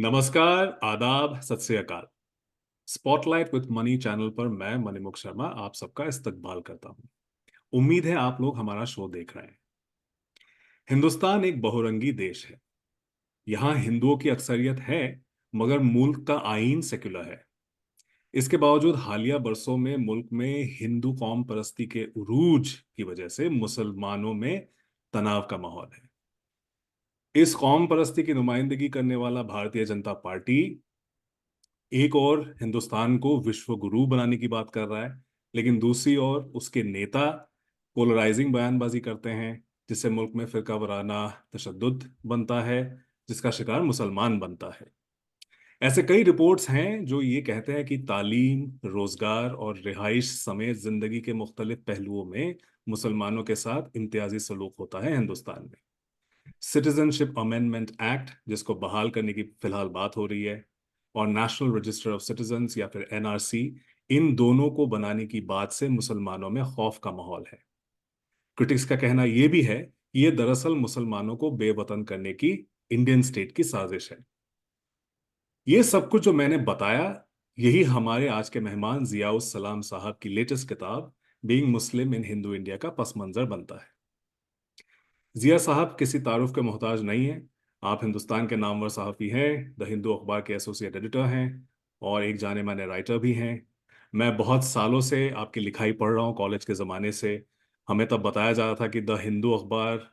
नमस्कार, आदाब, सत श्री अकाल। स्पॉटलाइट विद मनी चैनल पर मैं मणिमुख शर्मा आप सबका इस्तकबाल करता हूं। उम्मीद है आप लोग हमारा शो देख रहे हैं। हिंदुस्तान एक बहुरंगी देश है। यहाँ हिंदुओं की अक्सरियत है, मगर मुल्क का आईन सेक्युलर है। इसके बावजूद हालिया बरसों में मुल्क में हिंदू कौम परस्ती के उरूज की वजह से मुसलमानों में तनाव का माहौल है। इस कौम परस्ती की नुमाइंदगी करने वाला भारतीय जनता पार्टी एक और हिंदुस्तान को विश्व गुरु बनाने की बात कर रहा है, लेकिन दूसरी ओर उसके नेता पोलराइजिंग बयानबाजी करते हैं, जिससे मुल्क में फिरका वाराना तशद्दुद बनता है, जिसका शिकार मुसलमान बनता है। ऐसे कई रिपोर्ट्स हैं जो ये कहते हैं कि तालीम, रोजगार और रिहाइश समेत जिंदगी के मुख्तलिफ पहलुओं में मुसलमानों के साथ इम्तियाजी सलूक होता है हिंदुस्तान में। सिटीजनशिप अमेंडमेंट एक्ट, जिसको बहाल करने की फिलहाल बात हो रही है, और नेशनल रजिस्टर ऑफ सिटीजन्स या फिर एनआरसी, इन दोनों को बनाने की बात से मुसलमानों में खौफ का माहौल है। क्रिटिक्स का कहना यह भी है कि ये दरअसल मुसलमानों को बेवतन करने की इंडियन स्टेट की साजिश है। ये सब कुछ जो मैंने बताया, यही हमारे आज के मेहमान जियाउस सलाम साहब की लेटेस्ट किताब बीइंग मुस्लिम इन हिंदू इंडिया का पस मंजर बनता है। जिया साहब किसी तारुफ के मोहताज नहीं है। आप हिंदुस्तान के नामवर सहाफ़ी हैं, द हिंदू अखबार के एसोसिएट एडिटर हैं और एक जाने माने राइटर भी हैं। मैं बहुत सालों से आपकी लिखाई पढ़ रहा हूँ, कॉलेज के ज़माने से। हमें तब बताया जा रहा था कि द हिंदू अखबार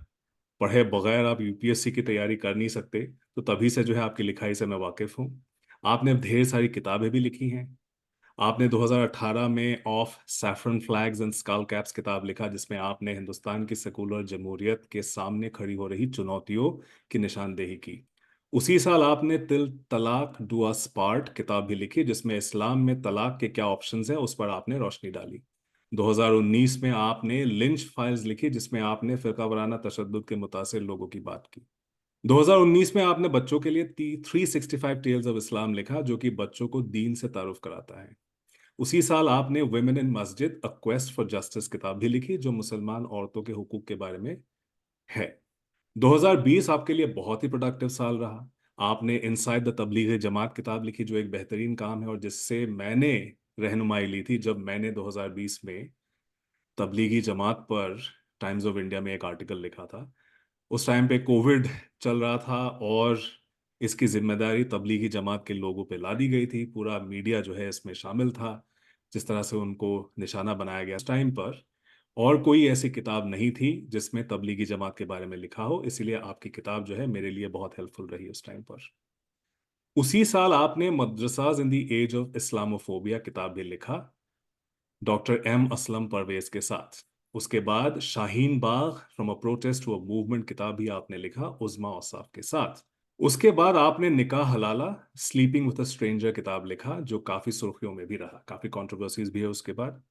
पढ़े बगैर आप यूपीएससी की तैयारी कर नहीं सकते, तो तभी से जो है आपकी लिखाई से मैं वाकिफ़ हूँ। आपने ढेर सारी किताबें भी लिखी हैं। आपने 2018 में of saffron flags and skull caps किताब लिखा, जिसमें आपने हिंदुस्तान की सेकुलर जमहूरियत के सामने खड़ी हो रही चुनौतियों की निशानदेही की। उसी साल आपने तिल तलाक डू अस पार्ट किताब भी लिखी, जिसमें इस्लाम में तलाक के क्या ऑप्शंस हैं उस पर आपने रोशनी डाली। 2019 में आपने लिंच फाइल्स लिखी, जिसमें आपने फिरका वाराना तशद्दुद के मुतासिर लोगों की बात की। 2019 में आपने बच्चों के लिए 365 टेल्स ऑफ इस्लाम लिखा, जो कि बच्चों को दीन से तारुफ कराता है। उसी साल आपने वुमेन इन मस्जिद अ क्वेस्ट फॉर जस्टिस किताब भी लिखी, जो मुसलमान औरतों के हुकूक के बारे में है। 2020 आपके लिए बहुत ही प्रोडक्टिव साल रहा। आपने इनसाइड द तबलीग जमात किताब लिखी, जो एक बेहतरीन काम है और जिससे मैंने रहनुमाई ली थी जब मैंने 2020 में तबलीगी जमात पर टाइम्स ऑफ इंडिया में एक आर्टिकल लिखा था। उस टाइम पे कोविड चल रहा था और इसकी जिम्मेदारी तबलीगी जमात के लोगों पे ला दी गई थी। पूरा मीडिया जो है इसमें शामिल था। जिस तरह से उनको निशाना बनाया गया उस टाइम पर, और कोई ऐसी किताब नहीं थी जिसमें तबलीगी जमात के बारे में लिखा हो। इसीलिए आपकी किताब जो है मेरे लिए बहुत हेल्पफुल रही उस टाइम पर। उसी साल आपने Madrasas in the age of Islamophobia किताब भी लिखा, डॉक्टर एम असलम परवेज के साथ। उसके बाद Shaheen Bagh from a protest to a movement किताब भी आपने लिखा उज़मा औसाफ के साथ। उसके बाद आपने निकाह हलाला स्लीपिंग विद अ स्ट्रेंजर किताब लिखा, जो काफी सुर्खियों में भी रहा, काफी कंट्रोवर्सीज भी है उसके बाद।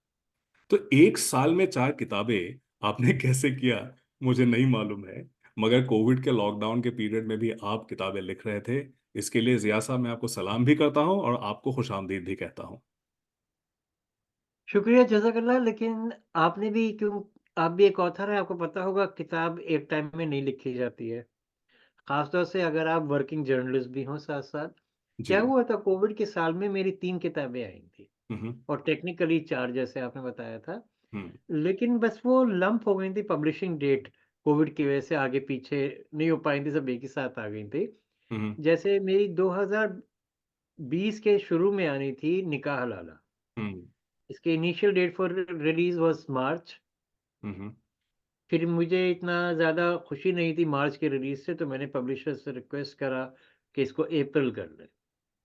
तो एक साल में 4 किताबें आपने कैसे किया मुझे नहीं मालूम है, मगर कोविड के लॉकडाउन के पीरियड में भी आप किताबें लिख रहे थे। इसके लिए जिया साहब मैं आपको सलाम भी करता हूं और आपको खुशामदीद भी कहता हूं। शुक्रिया, जज़ाकल्लाह। लेकिन आपने भी क्यों, आप भी एक ऑथर हैं, आपको पता होगा किताब एक टाइम में नहीं लिखी जाती है। ख़ास तौर से अगर आप वर्किंग जर्नलिस्ट भी हों साथ-साथ। जी। क्या हुआ था कोविड के साल में मेरी 3 किताबें आई थी हम्म। और टेक्निकली 4 जैसे आपने बताया था। हम्म। लेकिन बस वो लंप हो गई थी पब्लिशिंग डेट, कोविड की वजह से आगे-पीछे नहीं हो पाई थी, सब एक ही साथ आ गई थी। हम्म। जैसे मेरी 2020 के शुरू में आनी थी निकाह हलाला। हम्म। इसकी initial date for release was March. Hmm. फिर मुझे इतना ज़्यादा खुशी नहीं थी मार्च के रिलीज़ से, तो मैंने पब्लिशर से रिक्वेस्ट करा कि इसको अप्रैल कर लें।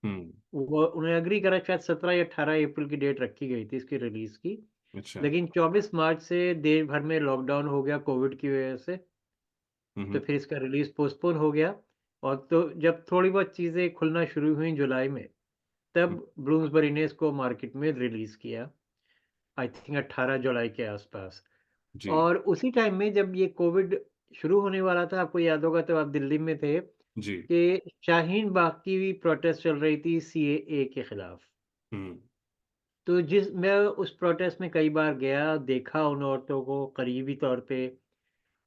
हम्म। वो उन्होंने एग्री करा, शायद 17 या 18 अप्रैल की डेट रखी गई थी इसकी रिलीज़ की। अच्छा। लेकिन 24 मार्च से देश भर में लॉकडाउन हो गया कोविड की वजह से, तो हम्म। फिर इसका रिलीज़ पोस्टपोन हो गया। और तो जब थोड़ी बहुत चीज़ें खुलना शुरू हुई जुलाई में, तब ब्लूम्सबरी ने इसको मार्केट में रिलीज़ किया, आई थिंक 18 जुलाई के आसपास। जी। और उसी टाइम में जब ये कोविड शुरू होने वाला था, आपको याद होगा तब आप दिल्ली में थे, जी। कि शाहीन बाग की भी प्रोटेस्ट चल रही थी सीएए के खिलाफ। हम्म। तो मैं उस प्रोटेस्ट में कई बार गया, देखा उन औरतों को करीबी तौर पे।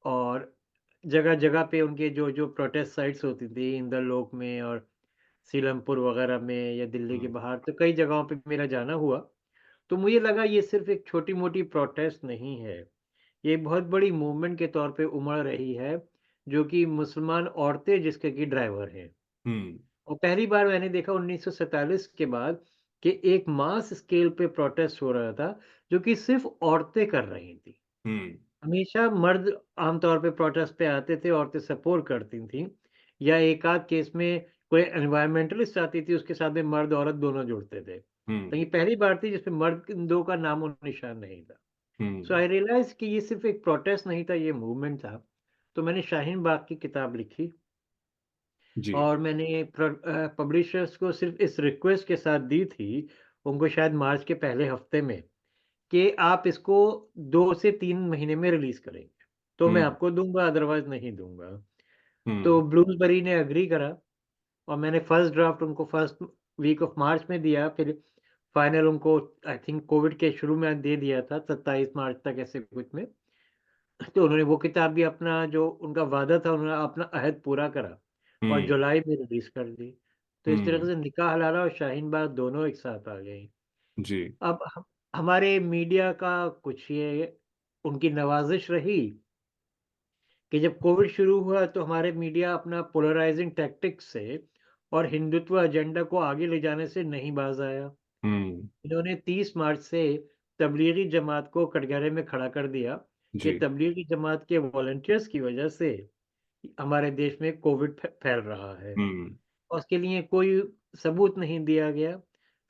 और जगह-जगह पे उनके जो-जो प्रोटेस्ट साइट्स होती थी, इंदरलोक में और सीलमपुर वगैरह में या दिल्ली के हम्म। बाहर, तो कई जगहों पे मेरा जाना हुआ। तो मुझे लगा ये सिर्फ एक छोटी-मोटी प्रोटेस्ट नहीं है, ये बहुत बड़ी मूवमेंट के तौर पे उमड़ रही है, जो कि मुसलमान औरतें जिसके की ड्राइवर हैं। हम्म। और पहली बार मैंने देखा 1947 के बाद कि एक मास स्केल पे प्रोटेस्ट हो रहा था, जो कि सिर्फ औरतें कर रही थी। हम्म। हमेशा मर्द आमतौर पे प्रोटेस्ट पे आते थे, औरतें सपोर्ट करती थीं, या एक आध केस में कोई एनवायरमेंटलिस्ट आती थी, उसके साथ में मर्द औरत दोनों जुड़ते थे। तो हम्म। ये पहली बार थी जिसमें मर्द दो का नामो निशान नहीं था। सो हम्म। आई रियलाइज कि ये सिर्फ एक प्रोटेस्ट नहीं था, ये मूवमेंट था। तो मैंने शाहीन बाग की किताब लिखी, जी। और मैंने पब्लिशर्स को सिर्फ इस रिक्वेस्ट के साथ दी थी, उनको शायद मार्च के पहले हफ्ते में, कि आप इसको 2 से 3 महीने में रिलीज़ करेंगे, तो मैं हम्म। आपको दूँगा, अदरवाइज़ नहीं दूँगा। तो हम्म। ब्लूमसबरी ने एग्री करा, और मैंने फर्स्ट ड्राफ्ट उनको फर्स्ट वीक ऑफ मार्च में दिया, फिर फाइनल उनको आई थिंक कोविड के शुरू में दे दिया था, 27 मार्च तक ऐसे कुछ में। तो उन्होंने वो किताब भी, अपना जो उनका वादा था, उन्होंने अपना अहद पूरा करा और हम्म। जुलाई में रिलीज़ कर दी। तो इस तरह हम्म। से निकाह हलाला और शाहीन बाग दोनों एक साथ आ गई। जी। अब हमारे मीडिया का कुछ ये उनकी नवाज़िश रही कि जब कोविड शुरू हुआ तो हमारे मीडिया अपना पोलराइजिंग टैक्टिक्स से और हिंदुत्व एजेंडा को आगे ले जाने से नहीं बाज आया। हम्म। इन्होंने 30 मार्च से तबलीगी जमात को कटघरे में खड़ा कर दिया कि जी। तबलीगी जमात के वॉलंटियर्स की वजह से हमारे देश में कोविड फैल रहा है। हम्म। और उसके लिए कोई सबूत नहीं दिया गया,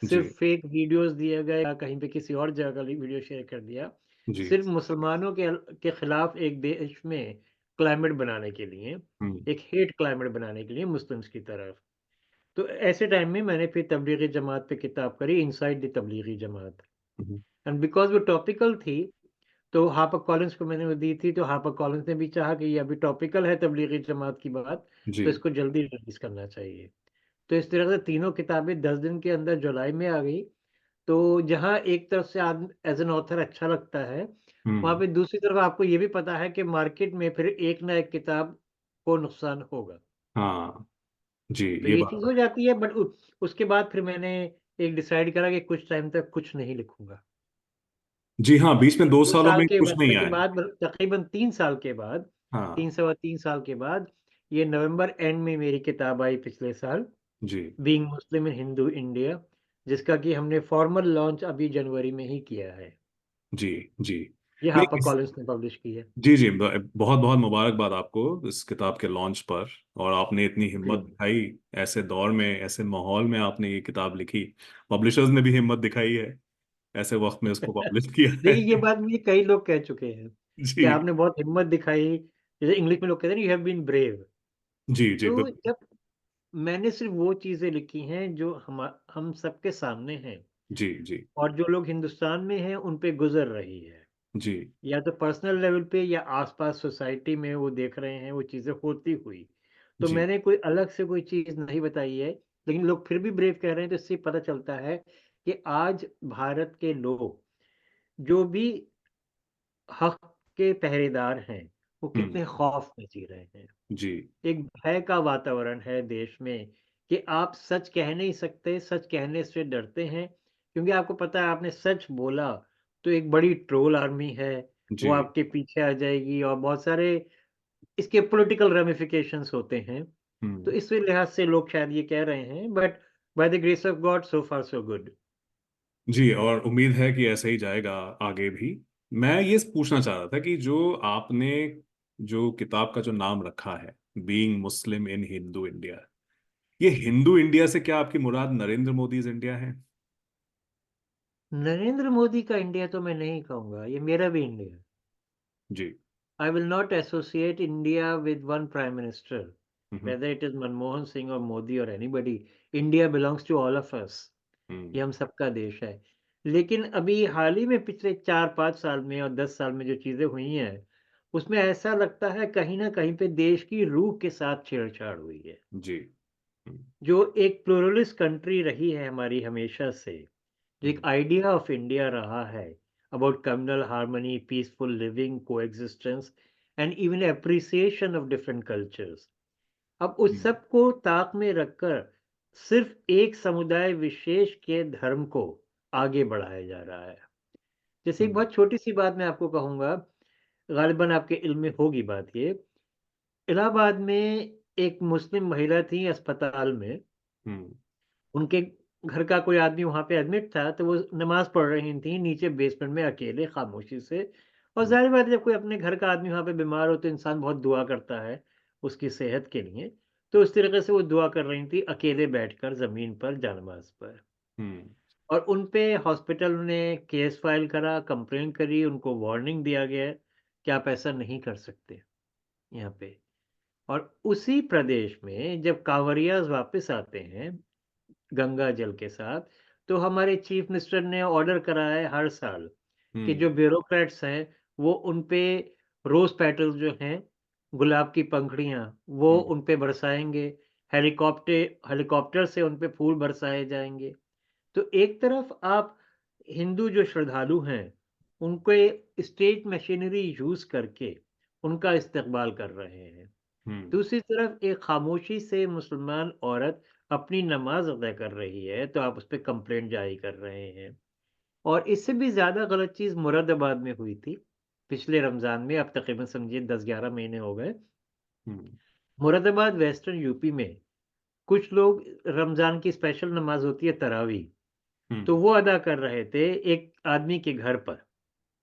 सिर्फ़ जी। फ़ेक वीडियोज़ दिए गए, या कहीं पे किसी और जगह का वीडियो शेयर कर दिया। जी। सिर्फ़ मुसलमानों के खिलाफ़ एक देश में क्लाइमेट बनाने के लिए, हम्म। एक हेट क्लाइमेट बनाने के लिए मुस्लिम्स की तरफ। तो ऐसे टाइम में मैंने फिर तबलीगी जमात पे किताब करी, inside the Tablighi Jamaat. Hmm. And because वो टॉपिकल थी, तो हार्पर कॉलिन्स को मैंने वो दी थी, तो हार्पर कॉलिन्स ने भी चाहा कि ये अभी टॉपिकल है तबलीगी जमात की बात, जी। तो इसको जल्दी रिलीज़ करना चाहिए। तो इस तरह से तीनों किताबें 10 दिन के अंदर जुलाई में आ गई। तो जहाँ एक तरफ से एज़ एन ऑथर अच्छा लगता है, वहाँ हम्म। पे दूसरी तरफ आपको ये भी पता है कि मार्केट में फिर एक ना एक किताब को नुकसान होगा। हाँ। जी। तो ये ये बात चीज़ हो है। जाती है, बट उ उसके बाद फिर मैंने एक डिसाइड करा कि कुछ टाइम तक कुछ नहीं लिखूँगा। जी हाँ, बीच में 2 2 सालों साल में के कुछ नहीं वक़्त के आया। बाद, तकरीबन 3 साल के बाद, 3 हाँ। सवा 3 साल के बाद, ये नवंबर एंड में मेरी किताब आई पिछले साल, जी। बीइंग मुस्लिम इन हिंदू इंडिया, जिसका कि हमने फॉर्मल लॉन्च अभी जनवरी में ही किया है। जी। जी। ये नहीं हार्पर कॉलिन्स ने पब्लिश की है। जी जी, बहुत बहुत मुबारकबाद आपको इस किताब के लॉन्च पर। और आपने इतनी हिम्मत जी। दिखाई, ऐसे दौर में, ऐसे माहौल में आपने ये किताब लिखी। पब्लिशर्स ने भी हिम्मत दिखाई है, ऐसे वक्त में उसको पब्लिश किया है। देखिए, ये बात मुझे कई लोग कह चुके हैं कि जी। आपने बहुत हिम्मत दिखाई। जैसे इंग्लिश में लोग कहते हैं ना, यू हैव बीन ब्रेव। जी। जी तो बिल्कुल। जब मैंने सिर्फ़ वो चीज़ें लिखी हैं जो हम सबके सामने हैं, जी। जी। और जो लोग हिंदुस्तान में हैं उन पे गुज़र रही है। जी। या तो पर्सनल लेवल पे या आस-पास सोसाइटी में वो देख रहे हैं वो चीज़ें होती हुई। तो जी। मैंने कोई अलग से कोई चीज़ नहीं बताई है, लेकिन लोग फिर भी ब्रेव कह रहे हैं, तो इससे पता चलता है कि आज भारत के लोग जो भी हक के पहरेदार हैं, वो हम्म। कितने खौफ में जी रहे हैं। जी। एक भय का वातावरण है देश में कि आप सच कह नहीं सकते, सच कहने से डरते हैं, क्योंकि आपको पता है आपने सच बोला तो एक बड़ी ट्रोल आर्मी है, वो जी। आपके पीछे आ जाएगी, और बहुत सारे इसके पॉलिटिकल रेमिफिकेशंस होते हैं। तो हम्म। इस लिहाज से लोग शायद ये कह रहे हैं, but by the grace of God so far so good. जी, और उम्मीद है कि ऐसे ही जाएगा आगे भी। मैं ये पूछना चाह रहा था कि जो आपने, जो किताब का जो नाम रखा है, बीइंग मुस्लिम इन हिंदू इंडिया, ये हिंदू इंडिया से क्या आपकी मुराद नरेंद्र मोदी इंडिया है? नरेंद्र मोदी का इंडिया तो मैं नहीं कहूँगा, ये मेरा भी इंडिया है। जी। I will not associate India with one prime minister, hmm. whether it is Manmohan Singh or Modi or anybody. India belongs to all of us. ये हम्म। हम सबका देश है। लेकिन अभी हाल ही में पिछले 4-5 साल में और 10 साल में जो चीज़ें हुई हैं, उसमें ऐसा लगता है कहीं न कहीं पे देश की रूह के साथ छेड़छाड़ हुई है। जी। हम्म। जो एक प्लुरलिस्ट कंट्री रही है हमारी हमेशा से, जो एक हम्म। आइडिया ऑफ इंडिया रहा है about communal harmony, peaceful living, coexistence and even appreciation of different cultures, अब उस हम्म। सब को ताक में रखकर सिर्फ एक समुदाय विशेष के धर्म को आगे बढ़ाया जा रहा है। जैसे एक हम्म। बहुत छोटी-सी बात मैं आपको कहूँगा, ग़ालिबन आपके इल्म में होगी बात ये। इलाहाबाद में एक मुस्लिम महिला थी अस्पताल में, हम्म। उनके घर का कोई आदमी वहाँ पे एडमिट था, तो वो नमाज़ पढ़ रही थीं नीचे बेसमेंट में अकेले ख़ामोशी से। और हम्म। ज़ाहिर बात है जब कोई अपने घर का आदमी वहाँ पे बीमार हो तो इंसान बहुत दुआ करता है उसकी सेहत के लिए। तो उस तरीक़े से वो दुआ कर रही थी अकेले बैठकर ज़मीन पर जानमाज़ पर। हम्म। और उन पे हॉस्पिटल ने केस फ़ाइल करा, कंप्लेंट करी, उनको वार्निंग दिया गया है कि आप ऐसा नहीं कर सकते यहाँ पे। और उसी प्रदेश में जब कांवरियाज़ वापस आते हैं गंगा जल के साथ, तो हमारे चीफ मिनिस्टर ने ऑर्डर करा है हर साल कि हम्म। जो ब्यूरोक्रेट्स हैं, वो उन पे रोज़ पेटल्स जो हैं, गुलाब की पंखुड़ियाँ, वो हम्म। उन पे बरसाएँगे। हेलीकॉप्टर से उन पे फूल बरसाए जाएँगे। तो एक तरफ आप हिंदू जो श्रद्धालु हैं, उनके स्टेट मशीनरी यूज़ करके उनका इस्तकबाल कर रहे हैं। हम्म। दूसरी तरफ एक खामोशी से मुसलमान औरत अपनी नमाज़ अदा कर रही है, तो आप उस पे कंप्लेंट जारी कर रहे हैं। और इससे भी ज़्यादा गलत चीज़ मुरादाबाद में हुई थी, पिछले रमज़ान में, अब तकरीबन समझिए 10-11 महीने हो गए। हम्म। मुरादाबाद वेस्टर्न यूपी में कुछ लोग रमज़ान की स्पेशल नमाज़ होती है तरावी, हम्म। तो वो अदा कर रहे थे एक आदमी के घर पर, हम्म।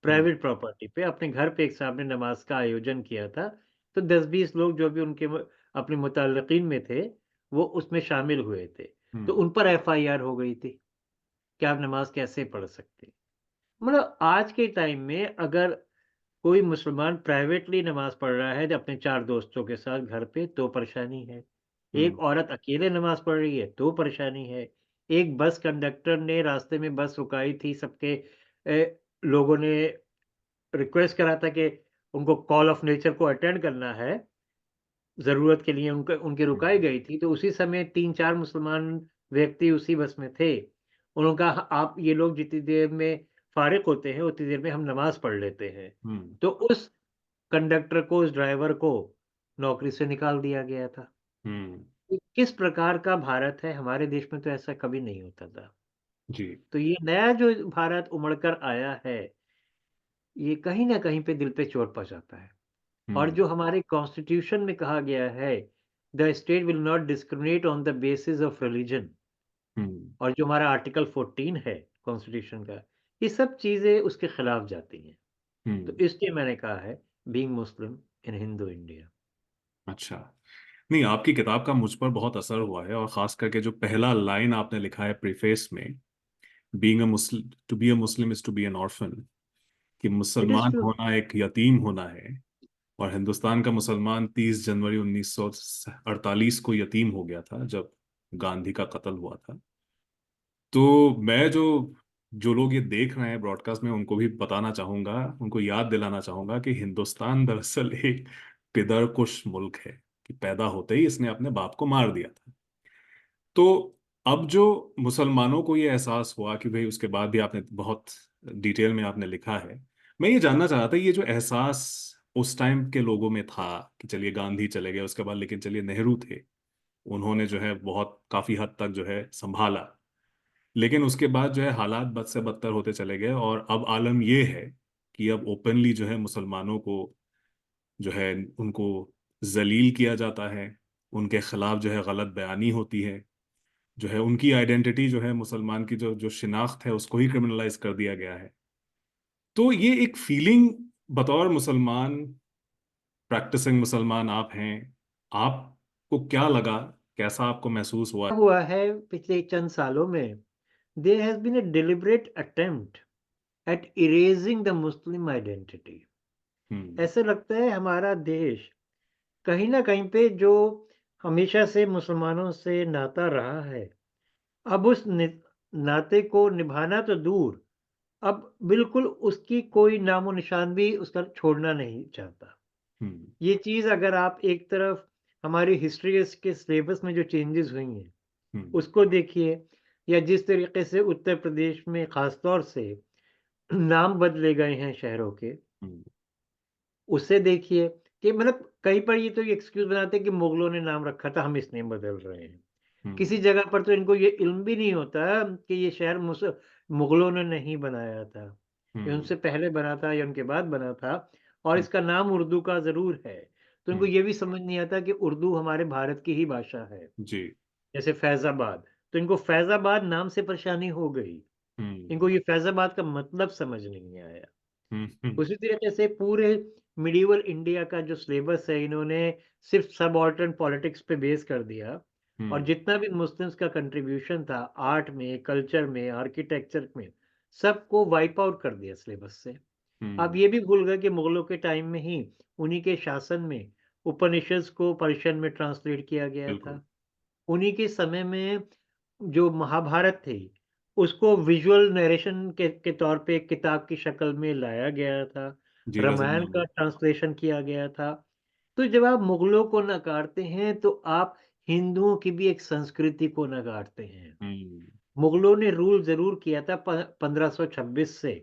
प्राइवेट प्रॉपर्टी पे। अपने घर पे एक साहब ने नमाज़ का आयोजन किया था, तो 10-20 लोग जो भी उनके अपने मुतल्लिक़ीन में थे, वो उसमें शामिल हुए थे। तो हम्म। उन पर एफआईआर हो गई थी कि आप नमाज़ कैसे पढ़ सकते हैं। मतलब आज के टाइम में अगर कोई मुसलमान प्राइवेटली नमाज़ पढ़ रहा है अपने 4 दोस्तों के साथ घर पे, तो परेशानी है। हम्म। एक औरत अकेले नमाज़ पढ़ रही है तो परेशानी है। एक बस कंडक्टर ने रास्ते में बस रुकाई थी, सबके लोगों ने रिक्वेस्ट करा था कि उनको कॉल ऑफ नेचर को अटेंड करना है, ज़रूरत के लिए उनके उनकी रुकाई हम्म। गई थी, तो उसी समय 3-4 मुसलमान व्यक्ति उसी बस में थे। उन्होंने कहा, "आप ये लोग जितनी देर में फ़ारिग होते हैं, उतनी देर में हम नमाज़ पढ़ लेते हैं।" हम्म। तो उस कंडक्टर को, उस ड्राइवर को नौकरी से निकाल दिया गया था। हम्म। ये किस प्रकार का भारत है, हमारे देश में तो ऐसा कभी नहीं होता था। जी। तो ये नया जो भारत उमड़ कर आया है, ये कहीं न कहीं पे दिल पे चोट पहुँचाता है। और हम्म। जो हमारे कॉन्स्टिट्यूशन में कहा गया है, the state will not discriminate on the basis of religion, hmm. और जो हमारा आर्टिकल 14 है कॉन्स्टिट्यूशन का, ये सब चीज़ें उसके खिलाफ जाती हैं। तो हम्म। इसलिए मैंने कहा है, बीइंग मुस्लिम इन हिंदू इंडिया। अच्छा। नहीं, आपकी किताब का मुझ पर बहुत असर हुआ है, और खास करके जो पहला लाइन आपने लिखा है प्रीफेस में, being a Muslim, to be a Muslim is to be an orphan, कि इट इज़ मुसलमान ट्रू। होना एक यतीम होना है। और हिंदुस्तान का मुसलमान 30 जनवरी 1948 को यतीम हो गया था, जब गांधी का कत्ल हुआ था। तो मैं जो जो लोग ये देख रहे हैं ब्रॉडकास्ट में, उनको भी बताना चाहूंगा, उनको याद दिलाना चाहूंगा कि हिंदुस्तान दरअसल एक पिदरकुश मुल्क है, कि पैदा होते ही इसने अपने बाप को मार दिया था। तो अब जो मुसलमानों को ये एहसास हुआ कि भाई, उसके बाद भी आपने बहुत डिटेल में आपने लिखा है, मैं ये जानना चाह रहा था, ये जो एहसास उस टाइम के लोगों में था कि चलिए गांधी चले गए उसके बाद, लेकिन चलिए नेहरू थे, उन्होंने जो है बहुत काफी हद तक जो है संभाला, लेकिन उसके बाद जो है हालात बद से बदतर होते चले गए, और अब आलम ये है कि अब ओपनली जो है मुसलमानों को जो है उनको जलील किया जाता है, उनके खिलाफ जो है गलत बयानी होती है, जो है उनकी आइडेंटिटी जो है मुसलमान की जो जो शिनाख्त है उसको ही क्रिमिनलाइज कर दिया गया है। तो ये एक फीलिंग, बतौर मुसलमान, प्रैक्टिसिंग मुसलमान आप हैं, आपको क्या लगा, कैसा आपको महसूस हुआ? हुआ है पिछले चंद सालों में, there has been a deliberate attempt at erasing the Muslim identity. Hmm. ऐसा लगता है हमारा देश कहीं न कहीं पे जो हमेशा से मुसलमानों से नाता रहा है, अब उस नाते को निभाना तो दूर, अब बिल्कुल उसकी कोई नामो-निशान भी उसका छोड़ना नहीं चाहता। हम्म। ये चीज़ अगर आप एक तरफ हमारी हिस्ट्री के सिलेबस में जो चेंजेज़ हुई हैं, हम्म। उसको देखिए, या जिस तरीके से उत्तर प्रदेश में ख़ास तौर से नाम बदले गए हैं शहरों के, हम्म। उसे देखिए कि मतलब कहीं पर ये तो एक्सक्यूज़ बनाते हैं कि मुगलों ने नाम रखा था, हम इसलिए बदल रहे हैं। किसी हम्म। जगह पर तो इनको ये इल्म भी नहीं होता कि ये शहर मुगलों ने नहीं बनाया था। ये हम्म। उनसे पहले बना था या उनके बाद बना था, और हम्म। इसका नाम उर्दू का ज़रूर है। तो इनको हम्म। ये भी समझ नहीं आता कि उर्दू हमारे भारत की ही भाषा है। जी। जैसे फैज़ाबाद, तो इनको फैज़ाबाद नाम से परेशानी हो गई। हम्म। इनको ये फैज़ाबाद का मतलब समझ नहीं आया। हम्म। हम्म। उसी तरीके से पूरे मिडीवल इंडिया का जो सिलेबस है, इन्होंने सिर्फ सबऑर्डिनेट पॉलिटिक्स पे बेस कर दिया, और हम्म। जितना भी मुस्लिम्स का कंट्रीब्यूशन था आर्ट में, कल्चर में, आर्किटेक्चर में, सबको वाइप आउट कर दिया सिलेबस से। आप हम्म। ये भी भूल गए कि मुगलों के टाइम में ही उन्हीं के शासन में उपनिषद को पर्शियन में ट्रांसलेट किया गया बिल्कुल। था। उन्हीं के समय में जो महाभारत थी, उसको विजुअल नरेशन के तौर पे एक किताब की शक्ल में लाया गया था। जी, रामायण रज़ियाम का में। ट्रांसलेशन किया गया था। तो जब आप मुगलों को नकारते हैं, तो आप हिंदुओं की भी एक संस्कृति को नकारते हैं। हम्म। मुगलों ने रूल ज़रूर किया था 1526 से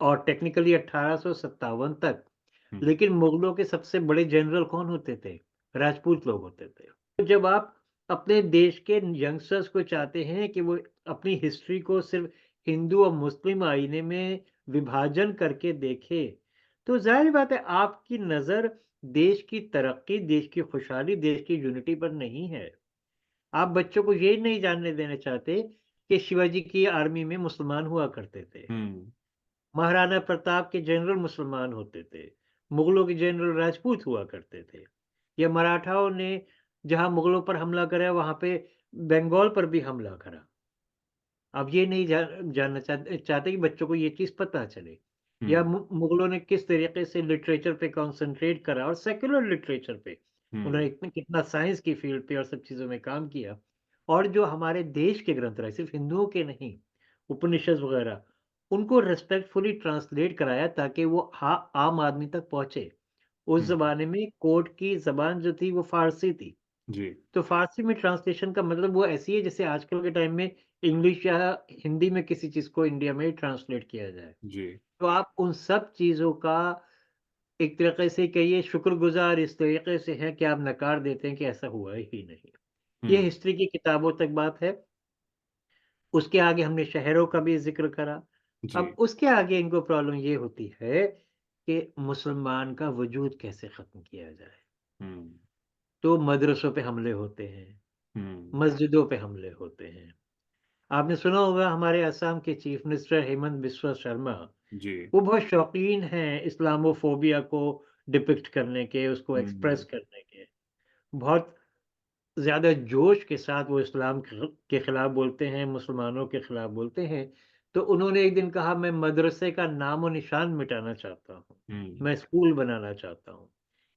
और टेक्निकली 1857 तक, हम्म। लेकिन मुगलों के सबसे बड़े जनरल कौन होते थे? राजपूत लोग होते थे। तो जब आप अपने देश के यंगस्टर्स को चाहते हैं कि वो अपनी हिस्ट्री को सिर्फ हिंदू और मुस्लिम आईने में विभाजन करके देखें, तो ज़ाहिर बात है आपकी नज़र देश की तरक्की, देश की खुशहाली, देश की यूनिटी पर नहीं है। आप बच्चों को ये नहीं जानने देना चाहते कि शिवाजी की आर्मी में मुसलमान हुआ करते थे। हम्म। महाराणा प्रताप के जनरल मुसलमान होते थे। मुगलों के जनरल राजपूत हुआ करते थे। या मराठाओं ने जहाँ मुगलों पर हमला करा, वहाँ पे बंगाल पर भी हमला करा। अब ये नहीं जानना चाहते कि बच्चों को ये चीज़ पता चले। या हम्म। मुगलों ने किस तरीके से लिटरेचर पे कॉन्संट्रेट करा, और सेक्युलर लिटरेचर पे। हम्म। उन्होंने इतना कितना साइंस की फील्ड पे और सब चीज़ों में काम किया। और जो हमारे देश के ग्रंथ रहे, सिर्फ़ हिंदुओं के नहीं, उपनिषद वगैरह, उनको रिस्पेक्टफुली ट्रांसलेट कराया ताकि वो आम आदमी तक पहुँचे। उस हम्म। ज़माने में कोर्ट की ज़बान जो थी वो फ़ारसी थी। जी। तो फ़ारसी में ट्रांसलेशन का मतलब वो ऐसी है जैसे आजकल के टाइम में इंग्लिश या हिंदी में किसी चीज़ को इंडिया में ट्रांसलेट किया जाए। जी। तो आप उन सब चीज़ों का एक तरीके से कहिए शुक्रगुज़ार इस तरीके से हैं कि आप नकार देते हैं कि ऐसा हुआ ही नहीं। ये हम्म। हिस्ट्री की किताबों तक बात है। उसके आगे हमने शहरों का भी ज़िक्र करा। जी। अब उसके आगे इनको प्रॉब्लम ये होती है कि मुसलमान का वजूद कैसे ख़त्म किया जाए। हम्म। तो मदरसों पे हमले होते हैं, हम्म। मस्जिदों पे हमले होते हैं। आपने सुना होगा हमारे असम के चीफ मिनिस्टर हेमंत बिस्वा शर्मा, जी। वो बहुत शौकीन हैं इस्लामोफोबिया को डिपिक्ट करने के, उसको एक्सप्रेस हम्म। करने के। बहुत ज़्यादा जोश के साथ वो इस्लाम के खिलाफ बोलते हैं, मुसलमानों के खिलाफ बोलते हैं। तो उन्होंने एक दिन कहा, मैं मदरसे का नामो-निशान मिटाना चाहता हूँ। हम्म। मैं स्कूल बनाना चाहता हूँ।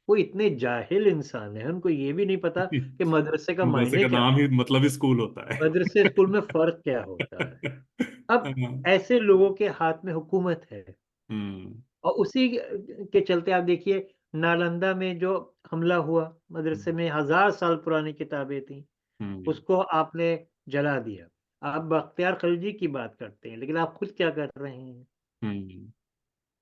वो इतने जाहिल इंसान हैं, उनको ये भी नहीं पता कि मदरसे का मदरसे मायने का क्या नाम होता ही है। मतलब ही स्कूल होता है। मदरसे स्कूल में फ़र्क क्या होता है? अब हाँ। ऐसे लोगों के हाथ में हुकूमत है, हम्म। और उसी के चलते आप देखिए नालंदा में जो हमला हुआ, मदरसे में 1000 साल पुरानी किताबें थी, हम्म। उसको आपने जला दिया। आप बख्तियार खिलजी की बात करते हैं, लेकिन आप खुद क्या कर रहे हैं? हम्म।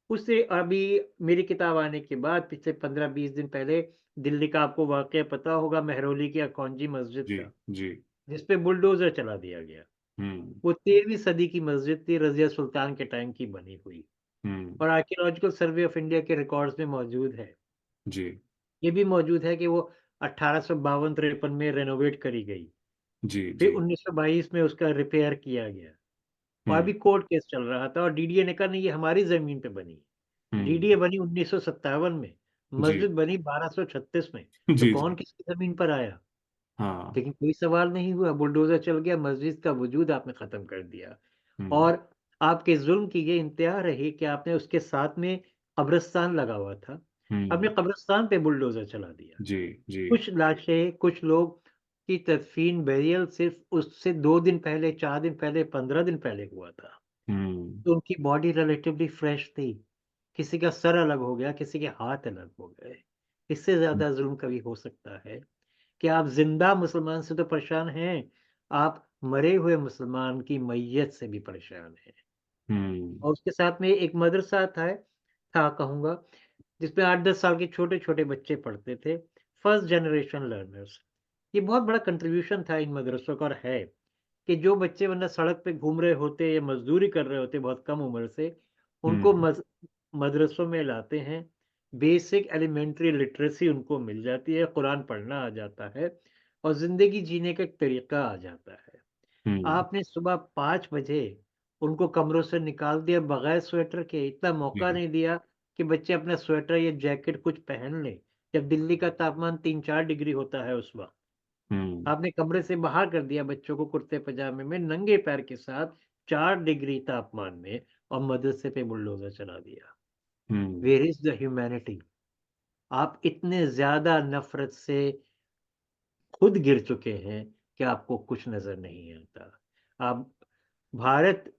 उससे अभी मेरी किताब आने के बाद पिछले 15-20 दिन पहले दिल्ली का आपको वाक़या पता होगा, मेहरौली की अकौंजी मस्जिद जी। का, जी। जिस पे बुलडोज़र चला दिया गया। हम्म। वो 13वीं सदी की मस्जिद थी, रज़िया सुल्तान के टाइम की बनी हुई, हम्म। और आर्कियोलॉजिकल सर्वे ऑफ इंडिया के रिकॉर्ड्स में मौजूद है। जी। ये भी मौजूद है कि वो 1852-53 में रेनोवेट करी गई। जी। फिर जी। 1922 में उसका रिपेयर किया गया, और हम्म। अभी कोर्ट केस चल रहा था, और डीडीए ने कहा नहीं ये हमारी ज़मीन पे बनी है। हम्म। डीडीए बनी 1957 में, जी। मस्जिद बनी 1236 में, तो जी। कौन जी। किसकी ज़मीन पर आया? हाँ। लेकिन कोई सवाल नहीं हुआ, बुलडोज़र चल गया, मस्जिद का वजूद आपने ख़त्म कर दिया। हम्म। और आपके ज़ुल्म की ये इंतहा रही कि आपने उसके साथ में कब्रिस्तान लगा हुआ था, आपने हम्म। कब्रिस्तान पे बुलडोज़र चला दिया। जी। जी। कुछ लाशें, कुछ लोग की तदफ़ीन, बेरियल सिर्फ़ उससे 2 दिन पहले, 4 दिन पहले, 15 दिन पहले हुआ था। हम्म। तो उनकी बॉडी रिलेटिवली फ्रेश थी। किसी का सर अलग हो गया, किसी के हाथ अलग हो गए। इससे ज़्यादा ज़ुल्म कभी हो सकता है? कि आप ज़िंदा मुसलमान से तो परेशान हैं, आप मरे हुए मुसलमान की मैयत से भी परेशान हैं। हम्म। और उसके साथ में एक मदरसा था कहूँगा, जिसमें 8-10 साल के छोटे-छोटे बच्चे पढ़ते थे, फर्स्ट जनरेशन लर्नर्स। ये बहुत बड़ा कंट्रीब्यूशन था इन मदरसों का और है कि जो बच्चे वरना सड़क पे घूम रहे होते या मज़दूरी कर रहे होते बहुत कम उम्र से, उनको हम्म। मदरसों में लाते हैं। बेसिक एलिमेंट्री लिटरेसी उनको मिल जाती है, कुरान पढ़ना आ जाता है और ज़िंदगी जीने का एक तरीका आ जाता है। हम्म। आपने सुबह 5 बजे उनको कमरों से निकाल दिया बगैर स्वेटर के, इतना मौका जी। नहीं दिया कि बच्चे अपना स्वेटर या जैकेट कुछ पहन लें, जब दिल्ली का तापमान 3-4 डिग्री होता है उस वक़्त। हम्म। आपने कमरे से बाहर कर दिया बच्चों को कुर्ते-पजामे में, नंगे पैर के साथ 4 डिग्री तापमान में और मदरसे पे बुलडोज़र चला दिया। Hmm. Where is the humanity? आप इतने ज़्यादा नफ़रत से खुद गिर चुके हैं कि आपको कुछ नज़र नहीं आता। आप भारत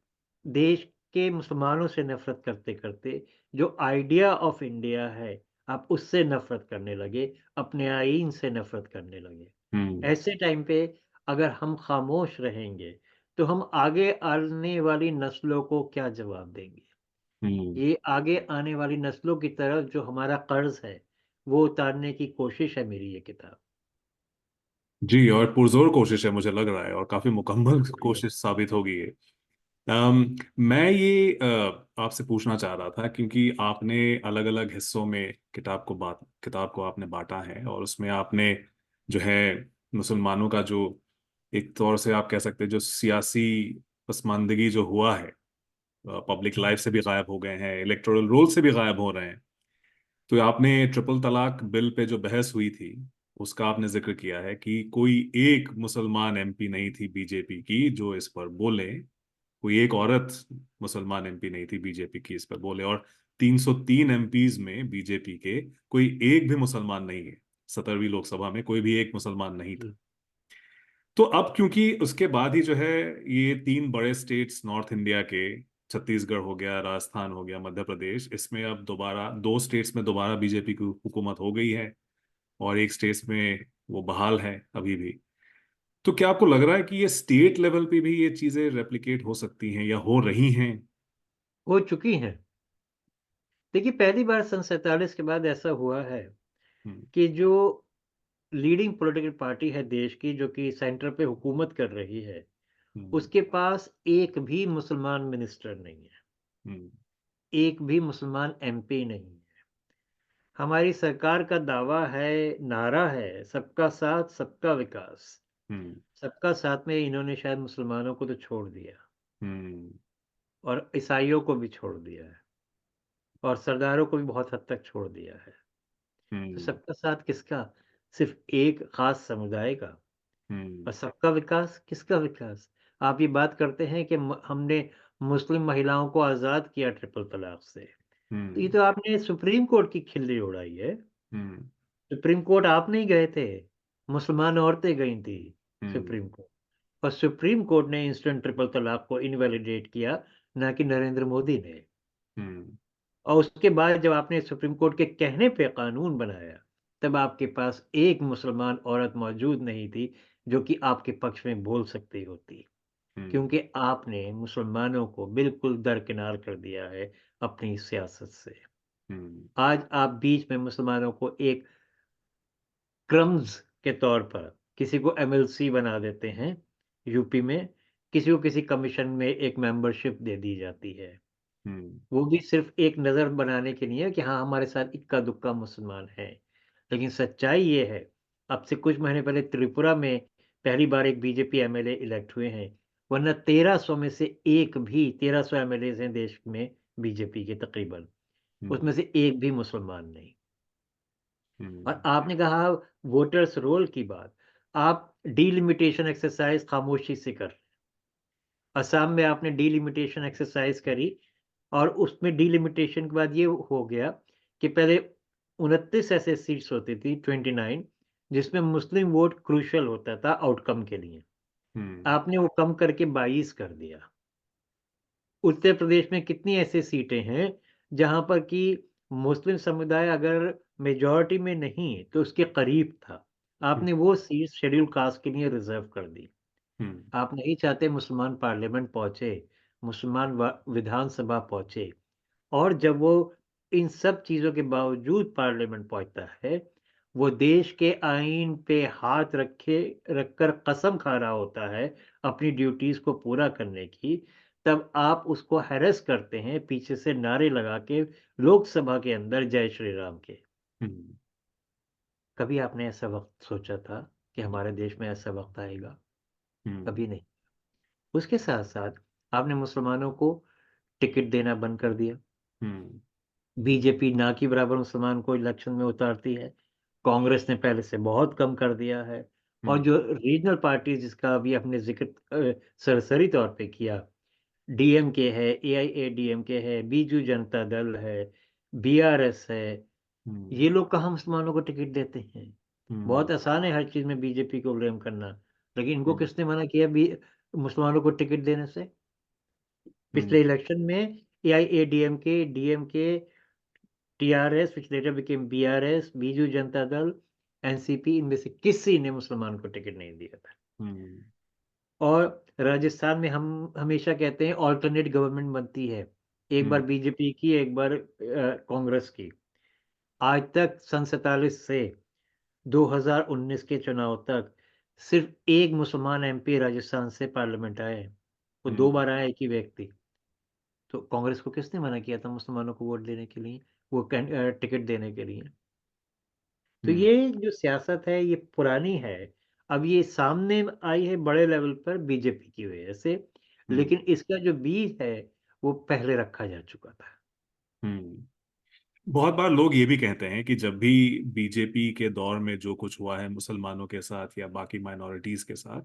देश के मुसलमानों से नफ़रत करते-करते जो आइडिया ऑफ इंडिया है, आप उससे नफ़रत करने लगे, अपने आईन से नफ़रत करने लगे। हम्म। ऐसे टाइम पे अगर हम खामोश रहेंगे, तो हम आगे आने वाली नस्लों को क्या जवाब देंगे? हम्म। ये आगे आने वाली नस्लों की तरफ जो हमारा कर्ज़ है, वो उतारने की कोशिश है मेरी ये किताब। जी, और पुरजोर कोशिश है मुझे लग रहा है, और काफी मुकम्मल शुक्रिया। कोशिश साबित होगी ये। मैं ये आपसे पूछना चाह रहा था, क्योंकि आपने अलग अलग हिस्सों में किताब को आपने बांटा है, और उसमें आपने जो है मुसलमानों का जो एक तौर से आप कह सकते हैं जो सियासी पसमानदगी जो हुआ है, पब्लिक लाइफ से भी गायब हो गए हैं, इलेक्टोरल रोल से भी गायब हो रहे हैं। तो आपने ट्रिपल तलाक बिल पे जो बहस हुई थी, उसका आपने जिक्र किया है कि कोई एक मुसलमान एमपी नहीं थी बीजेपी की जो इस पर बोले, कोई एक औरत मुसलमान एमपी नहीं थी बीजेपी की इस पर बोले, और 303 एमपीज में बीजेपी के कोई एक भी मुसलमान नहीं है। 17वीं लोकसभा में कोई भी एक मुसलमान नहीं था। जी। तो अब क्योंकि उसके बाद ही जो है ये तीन बड़े स्टेट्स नॉर्थ इंडिया के, छत्तीसगढ़ हो गया, राजस्थान हो गया, मध्य प्रदेश, इसमें अब दोबारा दो स्टेट्स में दोबारा बीजेपी की हुकूमत हो गई है, और एक स्टेट्स में वो बहाल है अभी भी। तो क्या आपको लग रहा है कि ये स्टेट लेवल पे भी ये चीजें रेप्लिकेट हो सकती हैं या हो रही हैं? हो चुकी हैं। देखिए, पहली बार सन 47 के बाद ऐसा हुआ है हम्म। कि जो लीडिंग पॉलिटिकल पार्टी है देश की, जो कि सेंटर पे हुकूमत कर रही है, हम्म। उसके पास एक भी मुसलमान मिनिस्टर नहीं है, हम्म। एक भी मुसलमान एमपी नहीं है। हमारी सरकार का दावा है, नारा है, सबका साथ, सबका विकास। हम्म। सबका साथ में इन्होंने शायद मुसलमानों को तो छोड़ दिया हम्म। और ईसाइयों को भी छोड़ दिया है और सरदारों को भी बहुत हद तक छोड़ दिया है। तो हम्म। सबका साथ किसका? सिर्फ़ एक ख़ास समुदाय का। हम्म। और सबका विकास, किसका विकास? आप ये बात करते हैं कि हमने मुस्लिम महिलाओं को आज़ाद किया ट्रिपल तलाक से। तो ये हम्म। तो आपने सुप्रीम कोर्ट की खिल्ली उड़ाई है। हम्म। सुप्रीम कोर्ट आप नहीं गए थे, मुसलमान औरतें गई थी हम्म। Supreme court. और सुप्रीम कोर्ट ने इंस्टेंट ट्रिपल तलाक को इनवैलिडेट किया, ना कि नरेंद्र मोदी ने। हम्म। और उसके बाद जब आपने सुप्रीम कोर्ट के कहने पे कानून बनाया, तब आपके पास एक मुसलमान औरत मौजूद नहीं थी, जो कि आपके पक्ष में बोल सकती होती। हम्म। क्योंकि आपने मुसलमानों को बिल्कुल दरकिनार कर दिया है अपनी सियासत से। हम्म। आज आप बीच में मुसलमानों को एक क्रम्स के तौर पर किसी को एमएलसी बना देते हैं यूपी में, किसी को किसी कमीशन में एक मेंबरशिप दे दी जाती है। हम्म। वो भी सिर्फ़ एक नज़र बनाने के लिए कि हाँ, हमारे साथ इक्का-दुक्का मुसलमान हैं। लेकिन सच्चाई ये है, अब से कुछ महीने पहले त्रिपुरा में पहली बार एक बीजेपी एमएलए इलेक्ट हुए हैं, वरना 1300 में से एक भी 1300 एमएलएज़ हैं देश में बीजेपी के तकरीबन, हम्म। उसमें से एक भी मुसलमान नहीं। और हम्म। आपने कहा वोटर्स रोल की बात, आप डिलिमिटेशन एक्सरसाइज़ खामोशी से कर रहे हैं। असम में आपने डिलिमिटेशन एक्सरसाइज़ करी और उसमें डिलिमिटेशन के बाद ये हो गया कि पहले 29 ऐसे सीट्स होती थी 29 जिसमें मुस्लिम वोट क्रूशियल होता था आउटकम के लिए। हम्म। आपने वो कम करके 22 कर दिया। उत्तर प्रदेश में कितनी ऐसी सीटें हैं जहाँ पर कि मुस्लिम समुदाय अगर मेजॉरिटी में नहीं तो उसके करीब था। हम्म। आपने वो सीट शेड्यूल कास्ट के लिए रिज़र्व कर दी। हम्म। आप नहीं चाहते मुसलमान पार्लियामेंट पहुँचे, मुसलमान व विधानसभा पहुँचे। और जब वो इन सब चीज़ों के बावजूद पार्लियामेंट पहुँचता है, वो देश के आईन पे हाथ रखकर कसम खा रहा होता है अपनी ड्यूटीज को पूरा करने की, तब आप उसको हैरेस करते हैं पीछे से नारे लगा के लोकसभा के अंदर जय श्री राम के। हम्म। कभी आपने ऐसा वक्त सोचा था कि हमारे देश में ऐसा वक्त आएगा? हम्म। कभी नहीं। उसके साथ साथ आपने मुसलमानों को टिकट देना बंद कर दिया। हम्म। बीजेपी ना के बराबर मुसलमान को इलेक्शन में उतारती है। कांग्रेस ने पहले से बहुत कम कर दिया है। और हम्म। जो रीजनल पार्टी जिसका अभी आपने जिक्र सरसरी तौर पे किया, डीएमके है, एआईएडीएमके है, बीजू जनता दल है, बीआरएस है, हम्म। ये लोग कहाँ मुसलमानों को टिकट देते हैं? हम्म। बहुत आसान है हर चीज में बीजेपी को ब्लेम करना, लेकिन इनको हम्म। किसने मना किया मुसलमानों को टिकट देने से? हम्म। पिछले इलेक्शन में AIADMK, DMK, TRS which letter became BRS, Biju Janata Dal, NCP, इनमें से किसी ने मुसलमान को टिकट नहीं दिया था। हम्म। और राजस्थान में हम हमेशा कहते हैं ऑल्टरनेट गवर्नमेंट बनती है, एक बार हम्म। बीजेपी की, एक बार कांग्रेस की। आज तक सन 47 से 2019 के चुनाव तक सिर्फ एक मुसलमान एमपी राजस्थान से पार्लियामेंट आए हैं। वो दो हम्म। बार आए एक ही व्यक्ति। तो कांग्रेस को किसने मना किया था मुसलमानों को वोट देने के लिए, वो टिकट देने के लिए? तो हम्म। ये जो सियासत है ये पुरानी है। अब ये सामने आई है बड़े लेवल पर बीजेपी की वजह से, हम्म। लेकिन इसका जो बीज है वो पहले रखा जा चुका था। हम्म। बहुत बार लोग ये भी कहते हैं कि जब भी बीजेपी के दौर में जो कुछ हुआ है मुसलमानों के साथ या बाकी माइनॉरिटीज के साथ,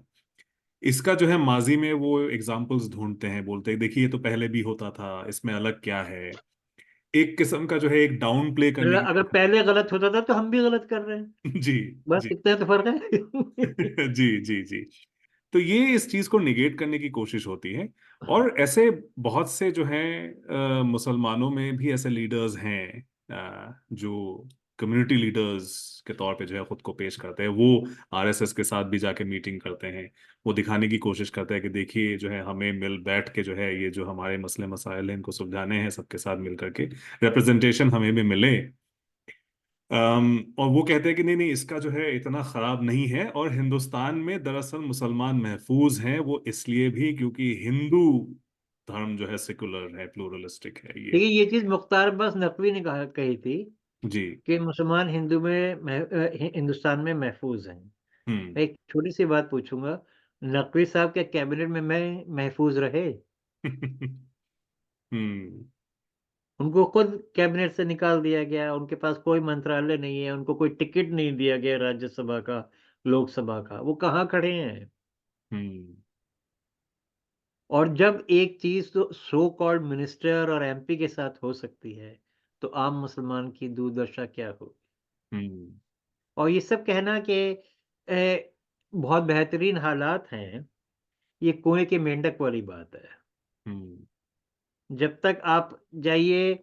इसका जो है माजी में वो एग्जाम्पल्स ढूंढते हैं, बोलते हैं देखिए ये तो पहले भी होता था, इसमें अलग क्या है। एक किस्म का जो है एक डाउन प्ले करने मतलब की अगर कोशिश। पहले गलत होता था तो हम भी गलत कर रहे हैं, जी। बस जी। इतना तो फर्क है। जी। जी। जी। तो ये इस चीज को निगेट करने की कोशिश होती है। और ऐसे बहुत से जो हैं मुसलमानों में भी ऐसे लीडर्स हैं जो कम्युनिटी लीडर्स के तौर पे जो है खुद को पेश करते हैं। वो आरएसएस के साथ भी जाके मीटिंग करते हैं। वो दिखाने की कोशिश करते हैं कि देखिए जो है हमें मिल बैठ के जो है ये जो हमारे मसले मसाइल हैं इनको सुलझाने हैं सबके साथ मिल करके, रिप्रेजेंटेशन हमें भी मिले। और वो कहते हैं कि नहीं नहीं इसका जो है इतना खराब नहीं है, और हिंदुस्तान में दरअसल मुसलमान महफूज हैं वो इसलिए भी क्योंकि हिंदू धर्म जो है सेकुलर है, प्लूरलिस्टिक है ये। देखिए ये चीज मुख्तार अब्बास नकवी ने कही थी जी। कि मुसलमान हिंदुस्तान में महफूज हैं। हम्म। मैं एक छोटी सी बात पूछूंगा, नकवी साहब के कैबिनेट में मैं महफूज रहे? हम्म। उनको खुद कैबिनेट से निकाल दिया गया, उनके पास कोई मंत्रालय नहीं है, उनको कोई टिकट नहीं दिया गया राज्यसभा का, लोकसभा का, वो कहाँ खड़े हैं? हम्म। और जब एक चीज तो सो कॉल्ड मिनिस्टर और एमपी के साथ हो सकती है, तो आम मुसलमान की दुर्दशा क्या हो? हम्म। और ये सब कहना कि बहुत बेहतरीन हालात हैं, ये कुएं के मेंढक वाली बात है। हम्म। जब तक आप जाइए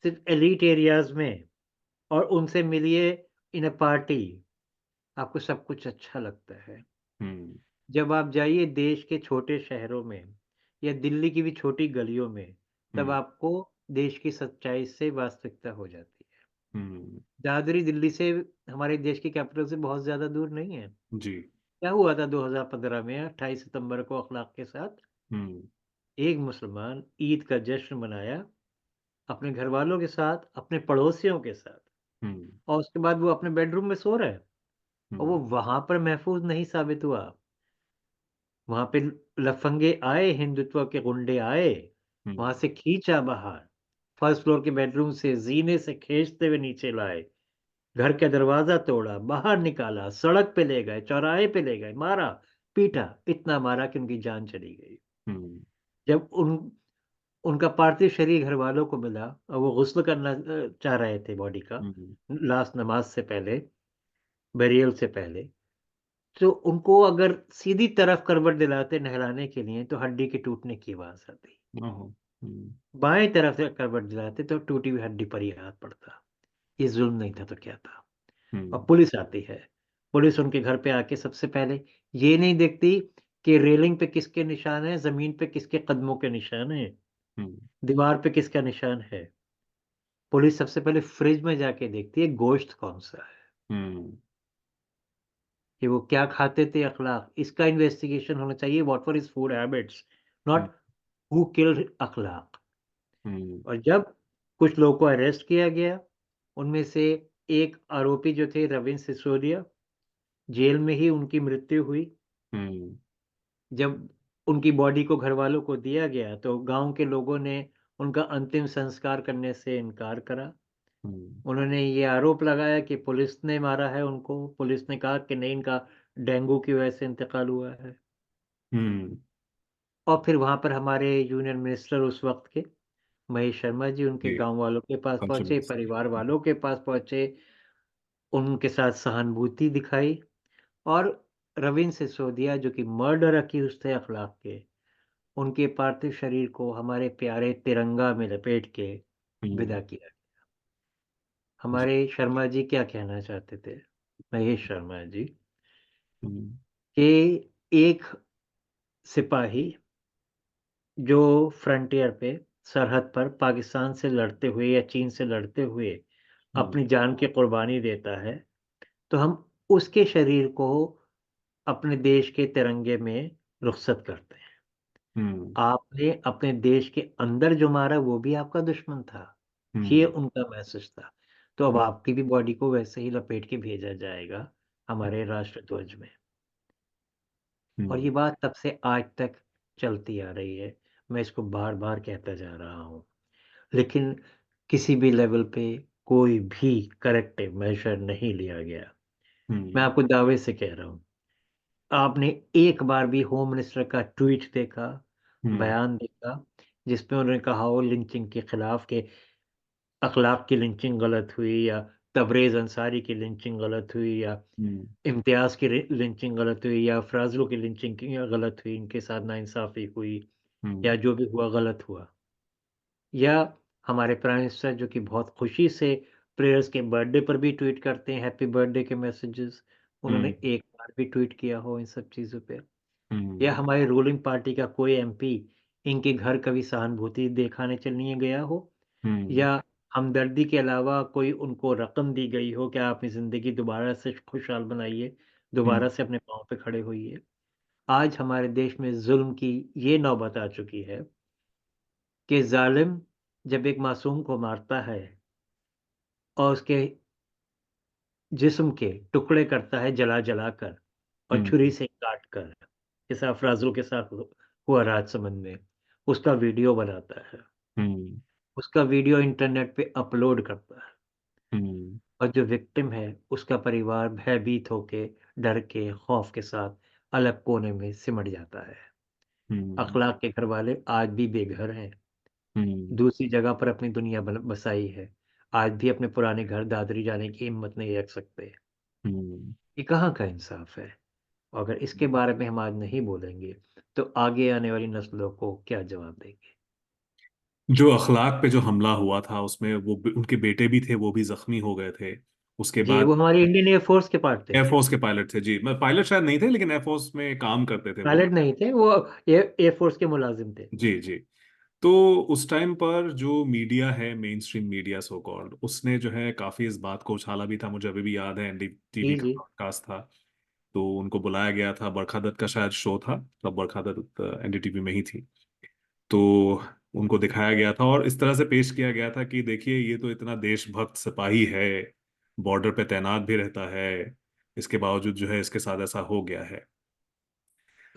सिर्फ एलीट एरियाज में और उनसे मिलिए इन अ पार्टी, आपको सब कुछ अच्छा लगता है। हम्म। जब आप जाइए देश के छोटे शहरों में या दिल्ली की भी छोटी गलियों में, तब हम्म। आपको देश की सच्चाई से वास्तविकता हो जाती है। हम्म। दादरी दिल्ली से, हमारे देश की कैपिटल से बहुत ज्यादा दूर नहीं है। जी। क्या हुआ था 2015 में 28 सितंबर को अखलाक के साथ? हम्म। एक मुसलमान ईद का जश्न मनाया अपने घर वालों के साथ, अपने पड़ोसियों के साथ, हम्म। और उसके बाद वो अपने बेडरूम में सो रहा है, और वो हम्म। वहां पर महफूज नहीं साबित हुआ। वहां पे लफंगे आए, हिंदुत्व के गुंडे आए, हम्म। वहां से खींचा बाहर, फर्स्ट फ्लोर के बेडरूम से जीने से खींचते हुए नीचे लाए, घर का दरवाजा तोड़ा, बाहर निकाला, सड़क पे ले गए, चौराहे पे ले गए, मारा, पीटा, इतना मारा कि उनकी जान चली गई। हम्म। जब उनका पार्थिव शरीर घर वालों को मिला और वो गुस्ल करना चाह रहे थे बॉडी का, हम्म। लास्ट नमाज से पहले, बेरियल से पहले, तो उनको अगर सीधी तरफ करवट दिलाते नहलाने के लिए तो हड्डी के टूटने की आवाज आती, ओहो। हम्म। बाएं तरफ से करवट दिलाते तो टूटी हुई हड्डी पर ही हाथ पड़ता। ये जुल्म नहीं था तो क्या था? और हम्म। पुलिस आती है, पुलिस उनके घर पे आके सबसे पहले ये नहीं देखती कि रेलिंग पे किसके निशान है, जमीन पे किसके कदमों के निशान है, हम्म। दीवार पे किसका निशान है। पुलिस सबसे पहले फ्रिज में जाके देखती है गोश्त कौन सा है। हम्म। कि वो क्या खाते थे, अखलाक, इसका इन्वेस्टिगेशन होना चाहिए। What were his food habits, hmm. Not who killed अखलाक। हम्म। और जब कुछ लोगों को अरेस्ट किया गया, उनमें से एक आरोपी जो थे रविंद्र सिसोदिया, जेल में ही उनकी मृत्यु हुई। हम्म। जब उनकी बॉडी को घर वालों को दिया गया तो गांव के लोगों ने उनका अंतिम संस्कार करने से इनकार करा। हम्म। उन्होंने ये आरोप लगाया कि पुलिस ने मारा है उनको। पुलिस ने कहा कि नहीं, इनका डेंगू की वजह से इंतकाल हुआ है। हम्म। और फिर वहां पर हमारे यूनियन मिनिस्टर उस वक्त के महेश शर्मा जी उनके जी। गांव वालों के पास पहुंचे, पंचमढ़ी। परिवार वालों के पास पहुंचे, उनके साथ सहानुभूति दिखाई। और रविंद्र सिसोदिया जो कि मर्डर अक्यूज थे अखलाक के, उनके पार्थिव शरीर को हमारे प्यारे तिरंगा में लपेट के विदा हम्म। किया। जी। हमारे शर्मा जी क्या कहना चाहते थे, महेश शर्मा जी, हम्म। कि एक सिपाही जो फ्रंटियर पे, सरहद पर पाकिस्तान से लड़ते हुए या चीन से लड़ते हुए हम्म। अपनी जान की कुर्बानी देता है, तो हम उसके शरीर को अपने देश के तिरंगे में रुखसत करते हैं। हम्म। आपने अपने देश के अंदर जो मारा वो भी आपका दुश्मन था, ये हम्म। उनका मैसेज था। तो अब आपकी भी बॉडी को वैसे ही लपेट के भेजा जाएगा हमारे राष्ट्रध्वज में। और ये हम्म। बात तब से आज तक चलती आ रही है। मैं इसको बार बार कहता जा रहा हूँ, लेकिन किसी भी लेवल पे कोई भी करेक्टिव मेजर नहीं लिया गया। मैं हम्म। आपको दावे से कह रहा हूँ, आपने एक बार भी होम मिनिस्टर का ट्वीट देखा, हम्म। बयान देखा, जिसमें उन्होंने कहा हो लिंचिंग के खिलाफ के अखलाक की लिंचिंग गलत हुई, या तबरेज़ अंसारी की लिंचिंग गलत हुई, या हम्म। इम्तियाज़ की लिंचिंग गलत हुई, या फराजलो की लिंचिंग की गलत हुई, इनके साथ नाइंसाफ़ी हुई, हम्म। या जो भी हुआ गलत हुआ। या हमारे प्राइम मिनिस्टर जो कि बहुत खुशी से प्रेयर्स के बर्थडे पर भी ट्वीट करते हैं, हैप्पी बर्थडे के मैसेजेस, उन्होंने हम्म। एक बार भी ट्वीट किया हो इन सब चीज़ों पे। या हम्म। हमारी रूलिंग पार्टी का कोई एमपी इनके घर कभी सहानुभूति दिखाने चलने गया हो, हम्म। या हमदर्दी के अलावा कोई उनको रकम दी गई हो कि आप अपनी ज़िंदगी दोबारा से खुशहाल बनाइए, हम्म। दोबारा से अपने पाँव पे खड़े होइए। आज हमारे देश में ज़ुल्म की ये नौबत आ चुकी है कि ज़ालिम जब एक मासूम को मारता है और उसके जिस्म के टुकड़े करता है जला-जला कर और हम्म। छुरी से काट कर, जैसा अफराज़ुल के साथ हुआ राजसमंद में, उसका वीडियो बनाता है, हम्म। उसका वीडियो इंटरनेट पे अपलोड करता है, हम्म। और जो विक्टिम है उसका परिवार भयभीत होके, डर के, खौफ के साथ अलग कोने में सिमट जाता है। हम्म। अखलाक के घरवाले आज भी बेघर हैं, हम्म। दूसरी जगह पर अपनी दुनिया बसाई है। आज भी अपने पुराने घर दादरी जाने की हिम्मत नहीं रख सकते। हम्म। ये कहाँ का इंसाफ है? और अगर इसके बारे में हम आज नहीं बोलेंगे, तो आगे आने वाली नस्लों को क्या जवाब देंगे? जो अखलाक पे जो हमला हुआ था उसमें वो उनके बेटे भी थे, वो भी जख्मी हो गए थे। उसके जी, वो बाद हमारी इंडियन एयरफोर्स के पार्ट थे। एयरफोर्स के पायलट थे जी, मैं पायलट शायद नहीं थे लेकिन एयरफोर्स में काम करते थे वो। पायलट नहीं थे वो, एयरफोर्स के मुलाजिम थे। जी जी। तो उस टाइम पर जो मीडिया है, main stream media so called, उसने जो है काफी इस बात को उछाला भी था। मुझे अभी भी याद है एनडीटीवी जी, का जी। ब्रॉडकास्ट था। तो उनको बुलाया गया था, बरखा दत्त का शायद शो था, तब बरखा दत्त एनडीटीवी में ही थी। तो उनको दिखाया गया था और इस तरह से पेश किया गया था कि देखिए ये तो इतना देशभक्त सिपाही है, बॉर्डर पे तैनात भी रहता है, इसके बावजूद जो है इसके साथ ऐसा हो गया है।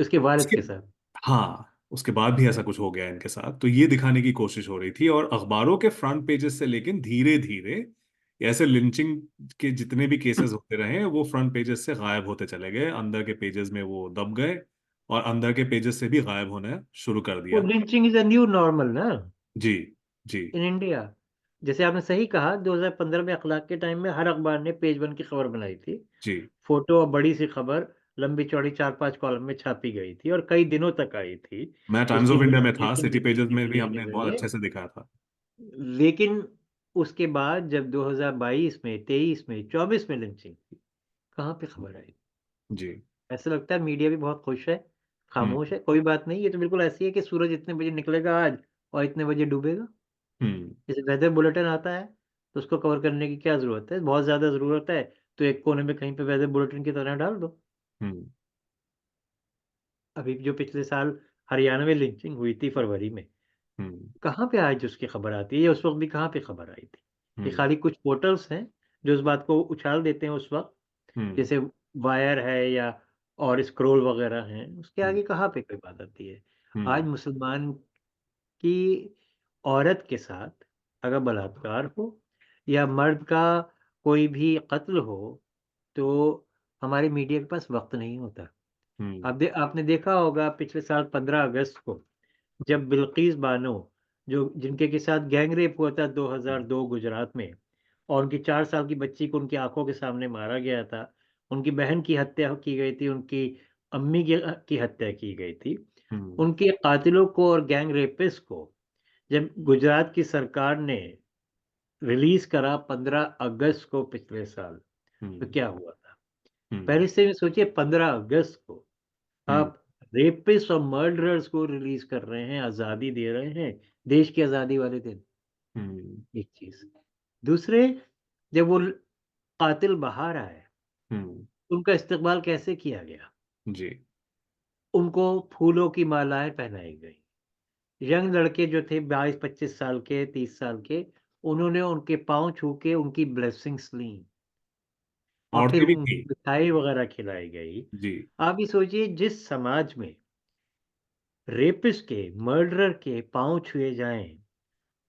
उसके वालिद उसके के साथ। हाँ, उसके बाद भी ऐसा कुछ हो गया इनके साथ, तो ये दिखाने की कोशिश हो रही थी। और अखबारों के फ्रंट पेजेस से लेकिन धीरे धीरे ऐसे लिंचिंग के जितने भी केसेस होते रहे वो फ्रंट पेजेस से गायब होते चले गए, अंदर के पेजेस में वो दब गए और अंदर के पेजेस से भी गायब होने शुरू कर वो दिया। Lynching is a new normal ना, जी। जी। In India. जैसे आपने सही कहा, 2015 में अखलाक के टाइम में हर अखबार ने पेज वन की खबर बनाई थी। जी। फोटो और बड़ी सी खबर लंबी चौड़ी 4-5 कॉलम में छापी गई थी और कई दिनों तक आई थी। मैं टाइम्स उसकी ऑफ इंडिया में था, इन्वेस्टिगेशन सिटी पेजेस में भी मिली हमने नहीं बहुत मिली। अच्छे से दिखाया था। लेकिन उसके बाद जब 2022 में, 23 में, 24 में लिंचिंग थी, कहाँ पे खबर आई? जी। ऐसा लगता है मीडिया भी बहुत खुश है, हम्म। खामोश है, कोई बात नहीं, ये तो बिल्कुल ऐसी है कि सूरज इतने बजे निकलेगा आज और इतने बजे डूबेगा। हम्म। जैसे वेदर बुलेटिन आता है तो उसको कवर करने की क्या ज़रूरत है? बहुत ज़्यादा ज़रूरत है तो एक कोने में कहीं पे वेदर बुलेटिन की तरह डाल दो। हम्म। अभी जो पिछले साल हरियाणा में लिंचिंग हुई थी फरवरी में, हम्म। कहाँ पे आज उसकी खबर आती है, या उस वक्त भी कहाँ पे खबर आई थी? ये हम्म। खाली कुछ पोर्टल्स हैं जो इस बात को उछाल देते हैं उस वक्त, हम्म। जैसे वायर है या और स्क्रोल वगैरह हैं, उसके हम्म। आगे कहाँ पे कोई बात आती है? आज हम्म। मुसलमान की औरत के साथ अगर बलात्कार हो या मर्द का कोई भी कत्ल हो, तो हमारे मीडिया के पास वक्त नहीं होता। हम्म। आपने देखा होगा पिछले साल 15 अगस्त को, जब बिल्किस बानो, जो जिनके के साथ गैंग रेप हुआ था 2002 गुजरात में, और उनकी 4 साल की बच्ची को उनकी आंखों के सामने मारा गया था, उनकी बहन की हत्या की गई थी, उनकी अम्मी की हत्या की गई थी, हम्म। उनके कातिलों को और गैंग रेपिस्ट को जब गुजरात की सरकार ने रिलीज करा 15 अगस्त को पिछले साल, तो हम्म। क्या हुआ था? हम्म। पहले से सोचिए, 15 अगस्त को हम्म। आप रेपिस्ट और मर्डरर्स को रिलीज कर रहे हैं, आजादी दे रहे हैं, देश की आजादी वाले दिन। हम्म। एक चीज। दूसरे, जब वो कातिल बाहर आए, हम्म। उनका इस्तकबाल कैसे किया गया? जी। उनको फूलों की मालाएं पहनाई गई। यंग लड़के जो थे 22-25 साल के, 30 साल के, उन्होंने उनके पांव छू के उनकी ब्लेसिंग्स ली, और फिर औरतें भी उनको थी। मिठाई वगैरह खिलाई गई। जी। आप ये सोचिए, जिस समाज में रेपिस्ट के, मर्डरर के पांव छुए जाएं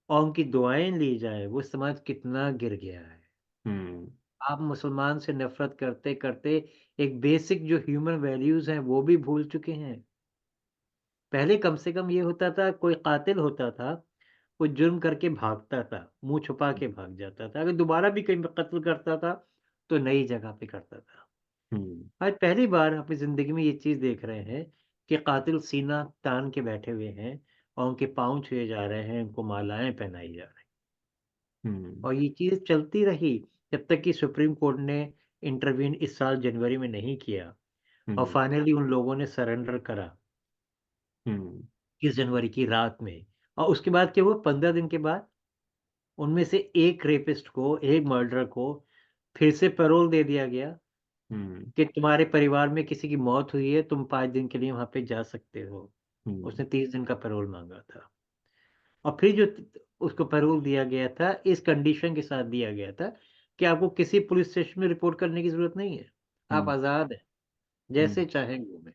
और उनकी दुआएं ली जाएं, वो समाज कितना गिर गया है। हम्म। आप मुसलमान से नफरत करते करते एक बेसिक जो ह्यूमन वैल्यूज हैं वो भी भूल चुके हैं। पहले कम से कम ये होता था, कोई कातिल होता था, वो जुर्म करके भागता था, मुंह छुपा के भाग जाता था, अगर दोबारा भी कहीं पे कत्ल करता था तो नई जगह पे करता था। हम्म। आज पहली बार अपनी जिंदगी में ये चीज देख रहे हैं कि कातिल सीना तान के बैठे हुए हैं और उनके पाँव छुए जा रहे हैं, उनको मालाएं पहनाई जा रही हैं। हम्म। और ये चीज चलती रही जब तक कि सुप्रीम कोर्ट ने इंटरवीन इस साल जनवरी में नहीं किया, और हम्म। फाइनली उन लोगों ने सरेंडर करा हम्म। 21 जनवरी की रात में। और उसके बाद क्या हुआ, 15 दिन के बाद उनमें से एक रेपिस्ट को, एक मर्डर को फिर से पैरोल दे दिया गया हम्म। कि तुम्हारे परिवार में किसी की मौत हुई है, तुम 5 दिन के लिए वहां पे जा सकते हो। हम्म। उसने 30 दिन का पैरोल मांगा था, और फिर जो उसको पैरोल दिया गया था, इस कंडीशन के साथ दिया गया था कि आपको किसी पुलिस स्टेशन में रिपोर्ट करने की जरूरत नहीं है, आप हम्म। आजाद हैं, हम्म। जैसे चाहें घूमें।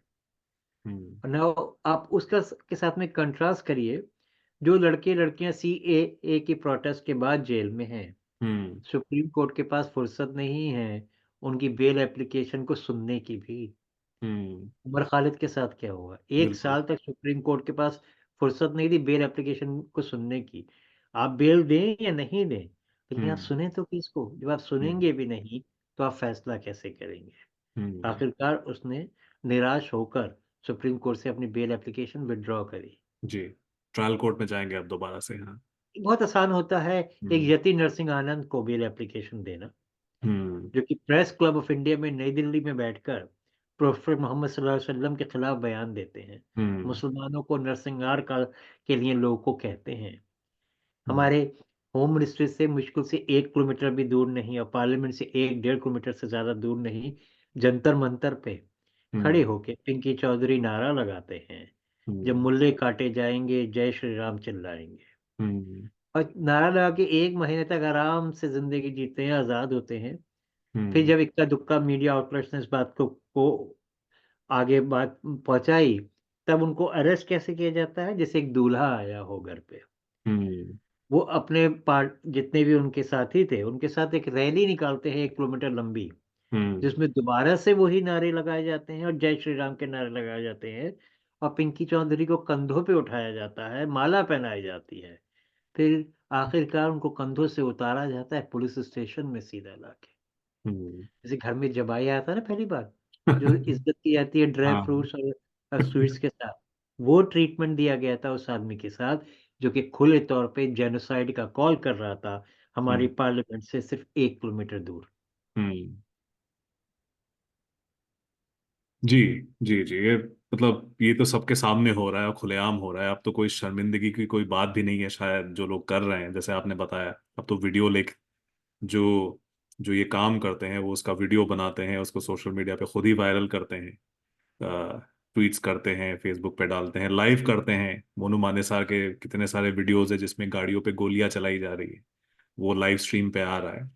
हम्म। और ना, आप उसका के साथ में कंट्रास्ट करिए, जो लड़के लड़कियां CAA की प्रोटेस्ट के बाद जेल में हैं, हम्म। सुप्रीम कोर्ट के पास फुर्सत नहीं है उनकी बेल एप्लीकेशन को सुनने की भी। हम्म। उमर खालिद के साथ क्या हुआ, एक बिल्कुल। साल तक सुप्रीम कोर्ट के पास फुर्सत नहीं थी बेल एप्लीकेशन को सुनने की। आप बेल दें या नहीं दें, लेकिन आप हम्म। सुने तो किसको? जब आप हम्म। सुनेंगे भी नहीं, तो आप फैसला कैसे करेंगे? हम्म। आखिरकार उसने निराश होकर सुप्रीम कोर्ट से अपनी बेल एप्लीकेशन विड्रॉ करी। जी। ट्रायल कोर्ट में जाएंगे अब दोबारा से, हाँ। बहुत आसान होता है एक हम्म। यति नरसिंह आनंद को बेल एप्लीकेशन देना, हम्म। जो कि प्रेस क्लब ऑफ इंडिया में नई दिल्ली में बैठकर प्रोफेट मोहम्मद सल्लल्लाहु अलैहि वसल्लम के खिलाफ बयान देते हैं, हम्म। मुसलमानों को नरसंहार का के लिए लोगों को कहते हैं। हम्म। हमारे होम मिनिस्ट्री से मुश्किल से 1 किलोमीटर भी दूर नहीं, और पार्लियामेंट से 1-1.5 किलोमीटर से ज्यादा दूर नहीं, जंतर मंतर पे खड़े हम्म। होके पिंकी चौधरी नारा लगाते हैं, जब हम्म। मुल्ले काटे जाएंगे जय श्री राम चिल्लाएंगे। हम्म। और नारा लगा के 1 महीने तक आराम से जिंदगी जीते हैं, आजाद होते हैं। फिर हम्म। जब इक्का दुक्का मीडिया आउटलेट्स ने इस बात को आगे बात पहुंचाई, तब उनको अरेस्ट कैसे किया जाता है? जैसे एक दूल्हा आया हो घर पे, हम्म। वो अपने पार्ट जितने भी उनके साथी थे उनके साथ एक रैली निकालते हैं 1 किलोमीटर लंबी, हम्म। जिसमें दोबारा से वही नारे लगाए जाते हैं और जय श्री राम के नारे लगाए जाते हैं, और पिंकी चौधरी को कंधों पे उठाया जाता है, माला पहनाई जाती है, फिर आखिरकार उनको कंधों से उतारा जाता है पुलिस स्टेशन में सीधा लाके। हम्म। जैसे घर में जब आया आता है ना पहली बार, जो इज्जत की जाती है ड्राई हाँ। फ्रूट्स और स्वीट्स के साथ, वो ट्रीटमेंट दिया गया था उस आदमी के साथ, जो कि खुले तौर पे जेनोसाइड का कॉल कर रहा था हमारी हम्म। पार्लियामेंट से सिर्फ 1 किलोमीटर दूर। हम्म। जी। जी। जी, ये मतलब ये तो सबके सामने हो रहा है और खुलेआम हो रहा है। अब तो कोई शर्मिंदगी की कोई बात भी नहीं है शायद, जो लोग कर रहे हैं जैसे आपने बताया। अब तो वीडियो लेक जो जो ये काम करते हैं वो उसका वीडियो बनाते हैं, उसको सोशल मीडिया पे खुद ही वायरल करते हैं, ट्वीट्स करते हैं, फेसबुक पे डालते हैं, लाइव करते हैं। मोनू मानेसर के कितने सारे वीडियोज है जिसमें गाड़ियों पे गोलियां चलाई जा रही है, वो लाइव स्ट्रीम पे आ रहा है।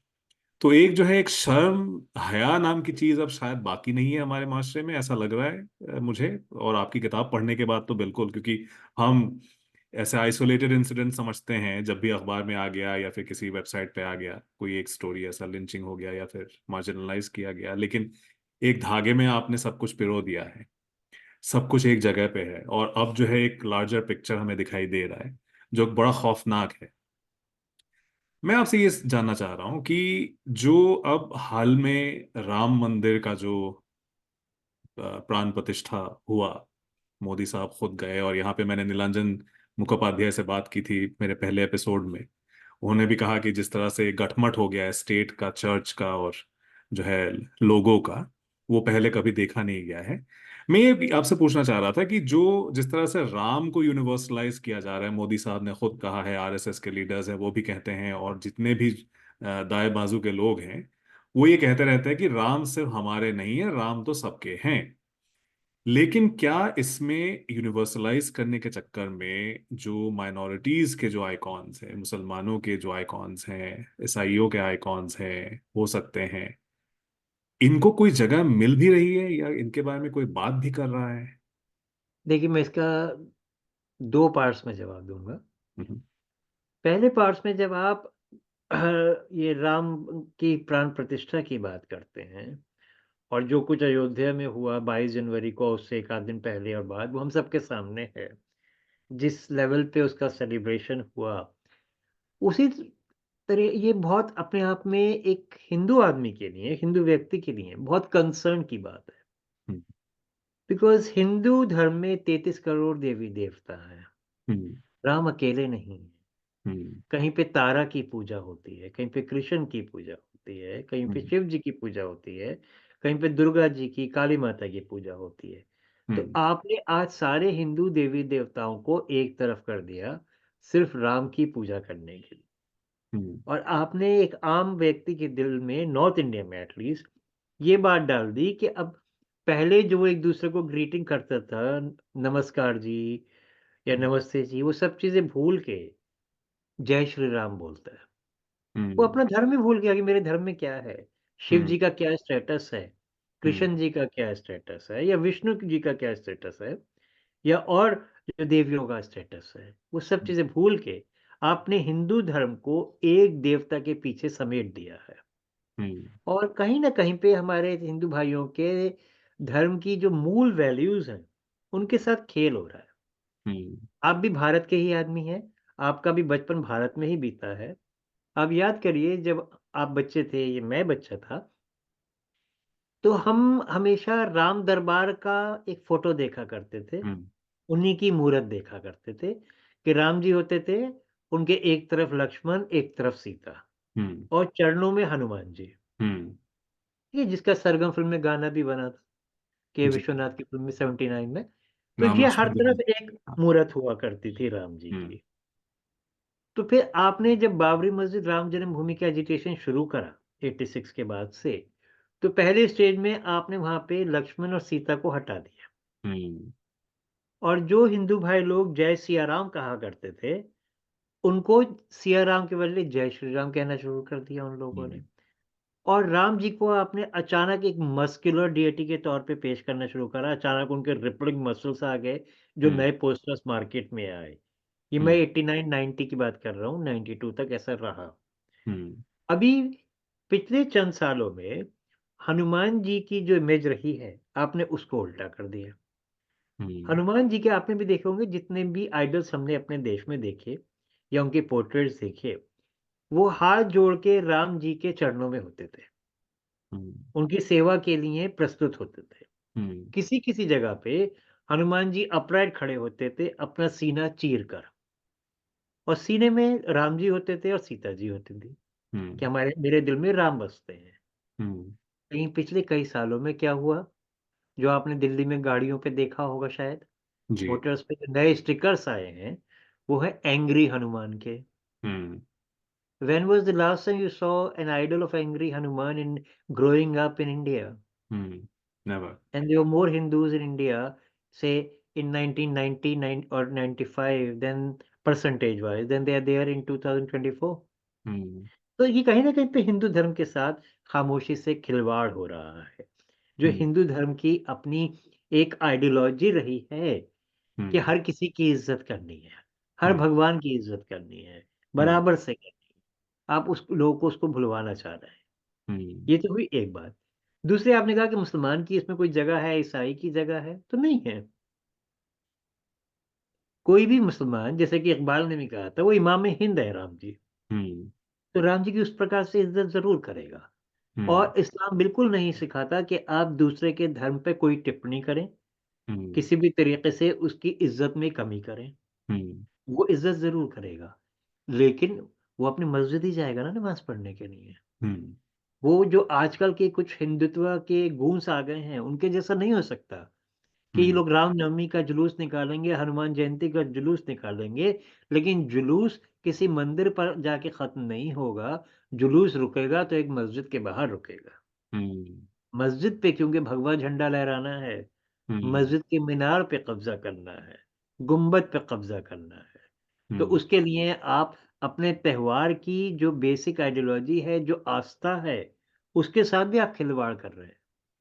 तो एक जो है एक शर्म, हया नाम की चीज अब शायद बाकी नहीं है हमारे माशरे में, ऐसा लग रहा है मुझे। और आपकी किताब पढ़ने के बाद तो बिल्कुल, क्योंकि हम ऐसे आइसोलेटेड इंसिडेंट समझते हैं जब भी अखबार में आ गया या फिर किसी वेबसाइट पे आ गया कोई एक स्टोरी, ऐसा लिंचिंग हो गया या फिर मार्जिनलाइज किया गया, लेकिन एक धागे में आपने सब कुछ पिरो दिया है, सब कुछ एक जगह पे है, और अब जो है एक लार्जर पिक्चर हमें दिखाई दे रहा है जो बड़ा खौफनाक है। मैं आपसे ये जानना चाह रहा हूं कि जो अब हाल में राम मंदिर का जो प्राण प्रतिष्ठा हुआ, मोदी साहब खुद गए, और यहाँ पे मैंने नीलांजन मुखोपाध्याय से बात की थी मेरे पहले एपिसोड में। उन्होंने भी कहा कि जिस तरह से गठमट हो गया है स्टेट का, चर्च का और जो है लोगों का, वो पहले कभी देखा नहीं गया है। मैं ये भी आपसे पूछना चाह रहा था कि जो जिस तरह से राम को यूनिवर्सलाइज किया जा रहा है, मोदी साहब ने खुद कहा है, आरएसएस के लीडर्स हैं वो भी कहते हैं, और जितने भी दाएं बाजू के लोग हैं वो ये कहते रहते हैं कि राम सिर्फ हमारे नहीं है, राम तो सबके हैं। लेकिन क्या इसमें यूनिवर्सलाइज करने के चक्कर में जो माइनॉरिटीज के जो आइकॉन्स हैं, मुसलमानों के जो आइकॉन्स हैं, ईसाइयों के आइकॉन्स हैं, हो सकते हैं, इनको कोई जगह मिल भी रही है या इनके बारे में कोई बात भी कर रहा है? देखिए, मैं इसका 2 पार्ट्स में जवाब दूँगा। हम्म। पहले पार्ट्स में जब आप ये राम की प्राण प्रतिष्ठा की बात करते हैं और जो कुछ अयोध्या में हुआ 22 जनवरी को, उससे 1 आध दिन पहले और बाद, वो हम सबके सामने है। जिस लेवल पे उसका सेलिब्रेशन हुआ, उसी तरह ये बहुत अपने आप में एक हिंदू आदमी के लिए, हिंदू व्यक्ति के लिए बहुत कंसर्न की बात है। हम्म। बिकॉज़ हिंदू धर्म में 33 करोड़ देवी-देवता हैं। हम्म। राम अकेले नहीं हैं। हम्म। कहीं पे तारा की पूजा होती है, कहीं पे कृष्ण की पूजा होती है, कहीं पे हम्म। शिव जी की पूजा होती है, कहीं पे दुर्गा जी की, काली माता की पूजा होती है। तो हम्म। आपने आज सारे हिंदू देवी-देवताओं को एक तरफ कर दिया, सिर्फ़ राम की पूजा करने के लिए। हम्म। और आपने एक आम व्यक्ति के दिल में, नॉर्थ इंडिया में एट लीस्ट, ये बात डाल दी कि अब पहले जो वो एक-दूसरे को ग्रीटिंग करता था, नमस्कार जी या नमस्ते जी, वो सब चीज़ें भूल के जय श्री राम बोलता है। वो हम्म। अपना धर्म ही भूल गया कि मेरे धर्म में क्या है, शिव हम्म। जी का क्या स्टेटस है, हम्म। कृष्ण जी का क्या स्टेटस है या विष्णु जी का क्या स्टेटस है या और जो देवियों का स्टेटस है। वो सब चीज़ें भूल के आपने हिंदू धर्म को एक देवता के पीछे समेट दिया है। हम्म। और कहीं न कहीं पे हमारे हिंदू भाइयों के धर्म की जो मूल वैल्यूज़ हैं, उनके साथ खेल हो रहा है। हम्म। आप भी भारत के ही आदमी हैं, आपका भी बचपन भारत में ही बीता है। आप याद करिए, जब आप बच्चे थे, ये मैं बच्चा था, तो हम हमेशा राम दरबार का एक फ़ोटो देखा करते थे। हम्म। उन्हीं की मूरत देखा करते थे कि राम जी होते थे, उनके एक तरफ लक्ष्मण, एक तरफ सीता हम्म। और चरणों में हनुमान जी। हम्म। ये जिसका सरगम फ़िल्म में गाना भी बना था, के जी। विश्वनाथ की फ़िल्म में 79 में। तो राम ये हर लक्ष्मण जी। तरफ एक हाँ। मूरत हुआ करती थी राम जी हम्म। की। तो फिर आपने जब बाबरी मस्जिद राम जन्मभूमि का एजिटेशन शुरू करा 86 के बाद से, तो पहले स्टेज में आपने वहाँ पे लक्ष्मण और सीता को हटा दिया। हम्म। और जो हिंदू भाई लोग जय सिया राम कहा करते थे, उनको सिया राम के बदले जय श्री राम कहना शुरू कर दिया उन लोगों ने। हम्म। और राम जी को आपने अचानक एक मस्कुलर डिएटी के तौर पे पेश करना शुरू करा। अचानक उनके रिपलिंग मसल्स आ गए, जो हम्म। नए पोस्टर्स मार्केट में आए। ये मैं हम्म। 89-90 की बात कर रहा हूँ, 92 तक ऐसा रहा। हम्म। अभी पिछले चंद सालों में हनुमान जी की जो इमेज रही है, आपने उसको उल्टा कर दिया। हम्म। हनुमान जी के आपने भी देखे होंगे, जितने भी आइडल्स हमने अपने देश में देखे या उनके पोर्ट्रेट्स देखे, वो हाथ जोड़ के राम जी के चरणों में होते थे। हम्म। उनकी सेवा के लिए प्रस्तुत होते थे। हम्म। किसी-किसी जगह पे हनुमान जी अपराइट खड़े होते थे, अपना सीना चीर कर, और सीने में राम जी होते थे और सीता जी होती थी, कि हम्म। हमारे मेरे दिल में राम बसते हैं। हम्म। लेकिन पिछले कई सालों में क्या हुआ, जो आपने दिल्ली में गाड़ियों पे देखा होगा शायद, जी। मोटर्स पे जो नए स्टिकर्स आए हैं, वो है एंग्री हनुमान के। हम्म। When was the last time you saw an idol of angry Hanuman in growing up in India? Never. And there were more Hindus in India, say in 1999 or 95, than percentage wise, than they are there in 2024. हम्म तो ये कहीं न कहीं पे हिंदू धर्म के साथ खामोशी से खिलवाड़ हो रहा है। जो हम्म हिंदू धर्म की अपनी एक आइडियोलॉजी रही है कि हम्म हर किसी की इज़्ज़त करनी है, हर हम्म भगवान की इज़्ज़त करनी है, हम्म बराबर से करनी है। आप उस लोगों को उसको भुलवाना चाह रहे हैं। हम्म ये तो हुई एक बात। दूसरी आपने कहा कि मुसलमान की इसमें कोई जगह है, ईसाई की जगह है, तो नहीं है। कोई भी मुसलमान जैसे कि इकबाल ने भी कहा था, वो इमाम हिंद है राम जी। हम्म तो राम जी की उस प्रकार से इज़्ज़त ज़रूर करेगा। हम्म और इस्लाम बिल्कुल नहीं सिखाता कि आप दूसरे के धर्म पे कोई टिप्पणी करें, हम्म किसी भी तरीके से उसकी इज़्ज़त में कमी करें। हम्म वो इज़्ज़त ज़रूर करेगा, लेकिन वो अपनी मस्जिद ही जाएगा ना नमाज़ पढ़ने के लिए। हम्म वो जो आजकल के कुछ हिंदुत्व के गूँस आ गए हैं, उनके जैसा नहीं हो सकता कि ये हम्म लोग रामनवमी का जुलूस निकालेंगे, हनुमान जयंती का जुलूस निकालेंगे, लेकिन जुलूस किसी मंदिर पर जाके ख़त्म नहीं होगा। जुलूस रुकेगा तो एक मस्जिद के बाहर रुकेगा। हम्म मस्जिद पे क्योंकि भगवा झंडा लहराना है, हम्म मस्जिद की मीनार पे कब्ज़ा करना है, गुंबद पे कब्ज़ा करना है। तो हम्म उसके लिए आप अपने त्योहार की जो बेसिक आइडियोलॉजी है, जो आस्था है, उसके साथ भी आप खिलवाड़ कर रहे हैं।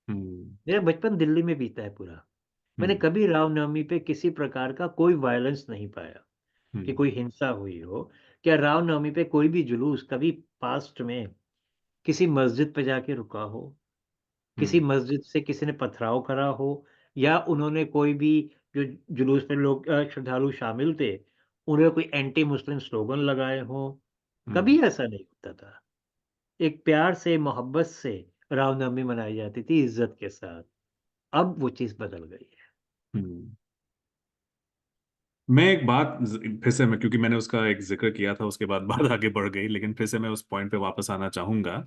हम्म मेरा बचपन दिल्ली में बीता है पूरा। मैंने हम्म कभी रामनवमी पे किसी प्रकार का कोई वायलेंस नहीं पाया कि हम्म कोई हिंसा हुई हो। क्या रामनवमी पे कोई भी जुलूस कभी पास्ट में किसी मस्जिद पे जाके रुका हो? किसी हम्म मस्जिद से किसी ने पथराव करा हो या उन्होंने कोई भी जो जुलूस में लोग श्रद्धालु शामिल थे, उन्होंने कोई एंटी मुस्लिम स्लोगन लगाए हों, हम्म कभी ऐसा नहीं होता था। एक प्यार से, मोहब्बत से रामनवमी मनाई जाती थी इज़्ज़त के साथ। अब वो चीज़ बदल गई है। हम्म। मैं एक बात फिर से मैं क्योंकि मैंने उसका एक जिक्र किया था उसके बाद बात आगे बढ़ गई लेकिन फिर से मैं उस पॉइंट पे वापस आना चाहूंगा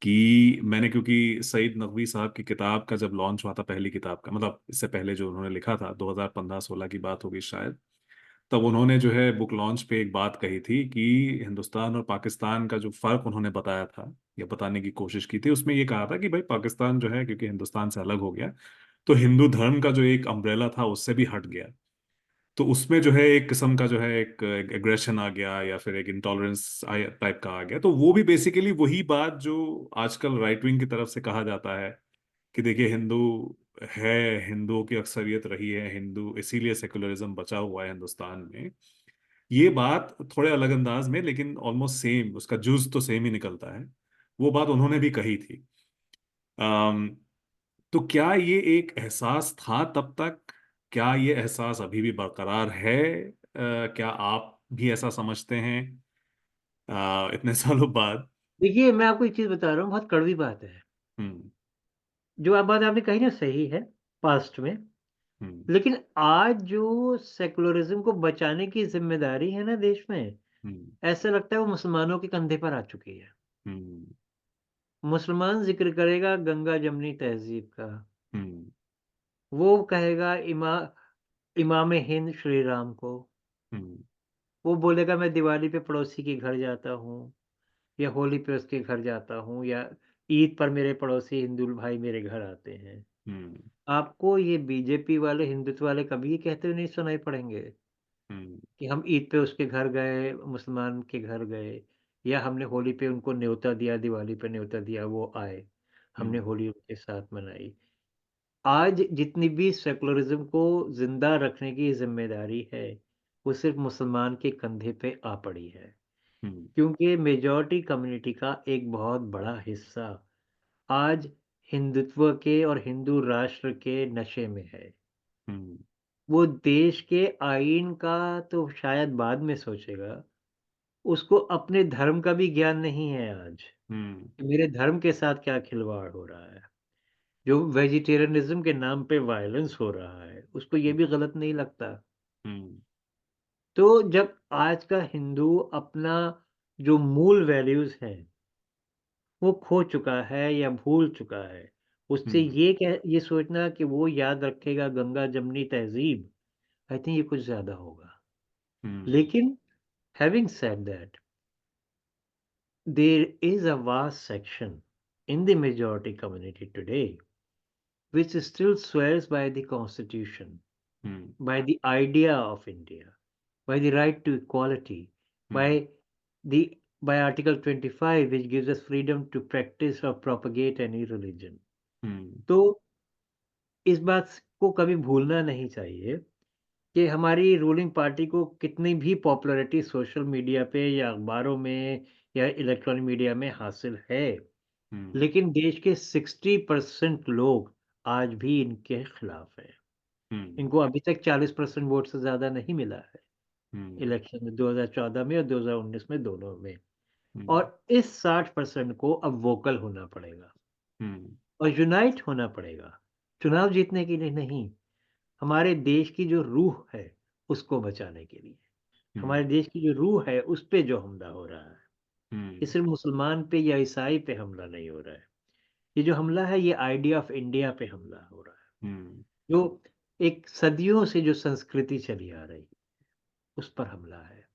कि मैंने क्योंकि सईद नकवी साहब की किताब का जब लॉन्च हुआ था पहली किताब का मतलब इससे पहले जो उन्होंने लिखा था 2015-16 की बात होगी शायद तब उन्होंने जो है बुक लॉन्च पे एक बात कही थी कि हिंदुस्तान और पाकिस्तान का जो फर्क उन्होंने बताया था या बताने की कोशिश की थी उसमें ये कहा था कि भाई पाकिस्तान जो है क्योंकि हिंदुस्तान से अलग हो गया तो हिंदू धर्म का जो एक अम्ब्रेला था उससे भी हट गया तो उसमें जो है एक किस्म का जो है एक एग्रेशन आ गया या फिर एक इंटॉलरेंस टाइप का आ गया तो वो भी बेसिकली वही बात जो आजकल राइट विंग की तरफ से कहा जाता है कि देखिए हिंदू है हिंदुओं की अक्सरियत रही है हिंदू इसीलिए सेकुलरिज्म बचा हुआ है हिंदुस्तान में ये बात थोड़े अलग अंदाज में लेकिन ऑलमोस्ट सेम उसका जूस तो सेम ही निकलता है वो बात उन्होंने भी कही थी अम, तो क्या ये एक एहसास था तब तक क्या ये एहसास अभी भी बरकरार है क्या आप भी ऐसा समझते हैं इतने सालों बाद देखिए, मैं आपको एक चीज़ बता रहा हूँ, बहुत कड़वी बात है। हम्म जो बात आपने कही ना सही है, पास्ट में। हम्म लेकिन आज जो सेकुलरिज़्म को बचाने की ज़िम्मेदारी है ना देश में, हम्म ऐसा लगता है वो मुसलमानों के कंधे पर आ चुकी है। हम्म मुसलमान ज़िक्र करेगा गंगा-जमनी तहज़ीब का। हम्म वो कहेगा इमाम हिंद श्री राम को। हम्म वो बोलेगा मैं दिवाली पे पड़ोसी के घर जाता हूँ या होली पे उसके घर जाता हूँ या ईद पर मेरे पड़ोसी हिंदू भाई मेरे घर आते हैं। हम्म आपको ये बीजेपी वाले, हिंदुत्व वाले कभी ये कहते हुए नहीं सुनाई पड़ेंगे हम्म कि हम ईद पे उसके घर गए, मुसलमान के घर गए या हमने होली पे उनको न्योता दिया, दिवाली पे न्योता दिया, वो आए। हमने हम्म होली उनके साथ मनाई। आज जितनी भी सेकुलरिज़्म को ज़िंदा रखने की ज़िम्मेदारी है, वो सिर्फ़ मुसलमान के कंधे पे आ पड़ी है। हम्म क्योंकि मेजॉरिटी कम्युनिटी का एक बहुत बड़ा हिस्सा आज हिंदुत्व के और हिंदू राष्ट्र के नशे में है। हम्म वो देश के आईन का तो शायद बाद में सोचेगा, उसको अपने धर्म का भी ज्ञान नहीं है आज, हम्म कि मेरे धर्म के साथ क्या खिलवाड़ हो रहा है। जो वेजिटेरियनिज़्म के नाम पे वायलेंस हो रहा है, उसको ये भी गलत नहीं लगता। हम्म तो जब आज का हिंदू अपना जो मूल वैल्यूज़ हैं वो खो चुका है या भूल चुका है। उससे हम्म ये सोचना कि वो याद रखेगा गंगा जमनी तहज़ीब, आई थिंक ये कुछ ज़्यादा होगा। हम्म लेकिन having said that, there is a vast section in the majority community today which still swears by the constitution, hmm by the idea of India, by the right to equality, by hmm the by Article 25, which gives us freedom to practice or propagate any religion. हम्म तो इस बात को कभी भूलना नहीं चाहिए कि हमारी रूलिंग पार्टी को कितनी भी पॉपुलैरिटी सोशल मीडिया पे या अखबारों में या इलेक्ट्रॉनिक मीडिया में हासिल है, हम्म लेकिन देश के 60% लोग आज भी इनके खिलाफ हैं। हम्म इनको अभी तक 40% वोट से ज़्यादा नहीं मिला है, हम्म इलेक्शन में 2014 में और 2019 में दोनों में। हम्म और इस 60% को अब वोकल होना पड़ेगा हम्म और यूनाइट होना पड़ेगा। चुनाव जीतने के लिए नहीं, हमारे देश की जो रूह है, उसको बचाने के लिए। हम्म हमारे देश की जो रूह है, उस पे जो हमला हो रहा है, ये हम्म सिर्फ़ मुसलमान पे या ईसाई पे हमला नहीं हो रहा है। ये जो हमला है, ये आइडिया ऑफ इंडिया पे हमला हो रहा है। हम्म जो एक सदियों से जो संस्कृति चली आ रही, उस पर हमला है।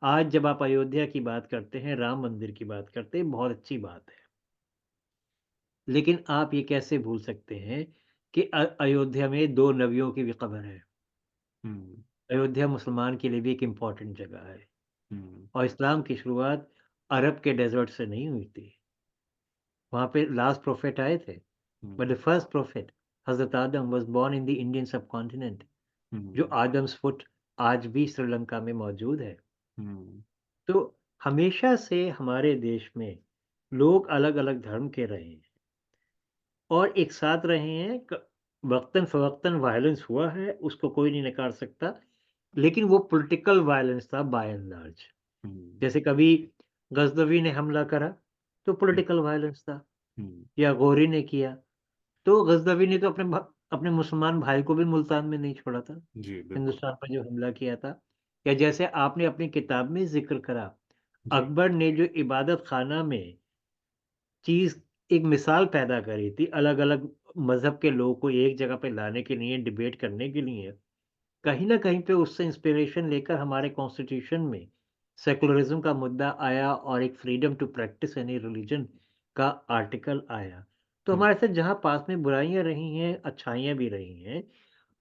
आज जब आप अयोध्या की बात करते हैं, राम मंदिर की बात करते हैं, बहुत अच्छी बात है। लेकिन आप ये कैसे भूल सकते हैं कि अयोध्या में 2 नबियों की भी कब्र है। हम्म अयोध्या मुसलमान के लिए भी एक इम्पोर्टेंट जगह है हम्म और इस्लाम की शुरुआत अरब के डेज़र्ट से नहीं हुई थी। वहाँ पे लास्ट प्रोफेट आए थे, but the hmm first prophet Hazrat Adam was born in the Indian subcontinent, जो हम्म आदम्स फुट आज भी श्रीलंका में मौजूद है। हम्म तो हमेशा से हमारे देश में लोग अलग-अलग धर्म के रहे हैं और एक साथ रहे हैं। वक़्तन-फ़वक़्तन वायलेंस हुआ है, उसको कोई नहीं नकार सकता, लेकिन वो पॉलिटिकल वायलेंस था बाय एंड लार्ज। हम्म जैसे कभी गज़नवी ने हमला करा, तो हम्म पॉलिटिकल वायलेंस था, हम्म, या गोरी ने किया, तो गज़नवी ने तो अपने मुसलमान भाई को भी मुल्तान में नहीं छोड़ा था, जी बिल्कुल। हिंदुस्तान पर जो हमला किया था। या जैसे आपने अपनी किताब में ज़िक्र करा, जी अकबर ने जो इबादत खाना में चीज़ एक मिसाल पैदा करी थी, अलग-अलग मज़हब के लोगों को एक जगह पे लाने के लिए, डिबेट करने के लिए, कहीं न कहीं पे उससे इंस्पिरेशन लेकर हमारे कॉन्स्टिट्यूशन में सेकुलरिज़्म का मुद्दा आया और एक freedom to practice any religion का आर्टिकल आया। तो हम्म हमारे साथ जहाँ पास में बुराइयाँ रही हैं, अच्छाइयाँ भी रही हैं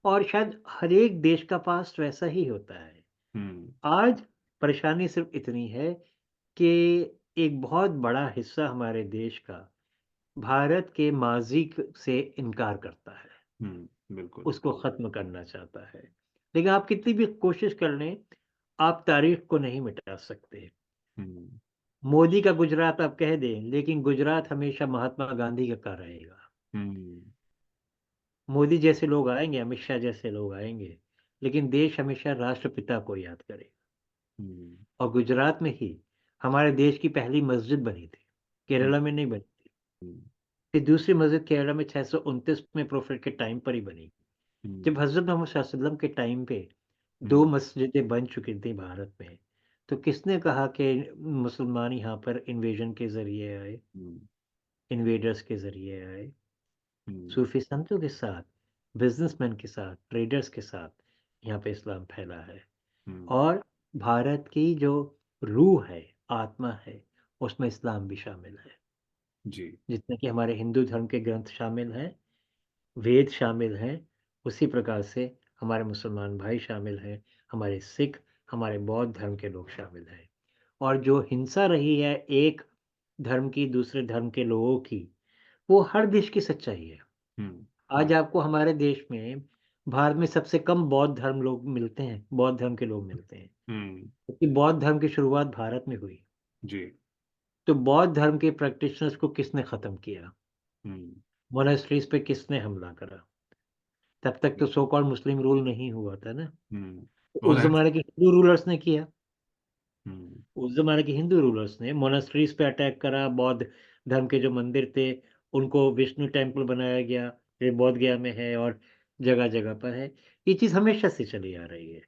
और शायद हर एक देश का पास्ट वैसा ही होता है। हम्म आज परेशानी सिर्फ़ इतनी है कि एक बहुत बड़ा हिस्सा हमारे देश का भारत के माज़ी से इनकार करता है, बिल्कुल। उसको ख़त्म करना चाहता है। लेकिन आप कितनी भी कोशिश कर लें, आप तारीख़ को नहीं मिटा सकते। हम्म मोदी का गुजरात आप कह दें, लेकिन गुजरात हमेशा महात्मा गांधी का रहेगा। हम्म मोदी जैसे लोग आएँगे, अमित शाह जैसे लोग आएँगे, लेकिन देश हमेशा राष्ट्रपिता को याद करेगा। हम्म और गुजरात में ही हमारे देश की पहली मस्जिद बनी थी, हम्म केरला में नहीं बनी थी। हम्म फिर दूसरी मस्जिद केरला में 629 में प्रोफेट के टाइम पर ही बनी। हम्म जब हज़रत मोहम्मद सल्लल्लाहु अलैहि वसल्लम के टाइम पे 2 हम्म मस्जिदें बन चुकी थी भारत में, तो किसने कहा कि मुसलमान यहाँ पर इन्वेजन के ज़रिए आए, हम्म इन्वेडर्स के ज़रिए आए? हम्म सूफ़ी संतों के साथ, बिज़नेसमैन के साथ, ट्रेडर्स के साथ यहाँ पे इस्लाम फैला है। हम्म, और भारत की जो रूह है, आत्मा है, उसमें इस्लाम भी शामिल है। जी जितने कि हमारे हिंदू धर्म के ग्रंथ शामिल हैं, वेद शामिल हैं, उसी प्रकार से हमारे मुसलमान भाई शामिल हैं, हमारे सिख, हमारे बौद्ध धर्म के लोग शामिल हैं। और जो हिंसा रही है एक धर्म की दूसरे धर्म के लोगों की, वो हर देश की सच्चाई है। हम्म आज आपको हमारे देश में भारत में सबसे कम बौद्ध धर्म लोग मिलते हैं, बौद्ध धर्म के लोग मिलते हैं, हम्म क्योंकि बौद्ध धर्म की शुरुआत भारत में हुई। जी तो बौद्ध धर्म के प्रैक्टिशनर्स को किसने ख़त्म किया? हम्म मोनास्ट्रीज़ पे किसने हमला करा? तब तक तो सो कॉल्ड मुस्लिम रूल नहीं हुआ था ना। हम्म उस और ज़माने के हिंदू रूलर्स ने किया। हम्म उस ज़माने के हिंदू रूलर्स ने मोनास्ट्रीज़ पे अटैक करा, बौद्ध धर्म के जो मंदिर थे, उनको विष्णु टेम्पल बनाया गया, ये बोध गया में है और जगह-जगह पर है। ये चीज़ हमेशा से चली आ रही है।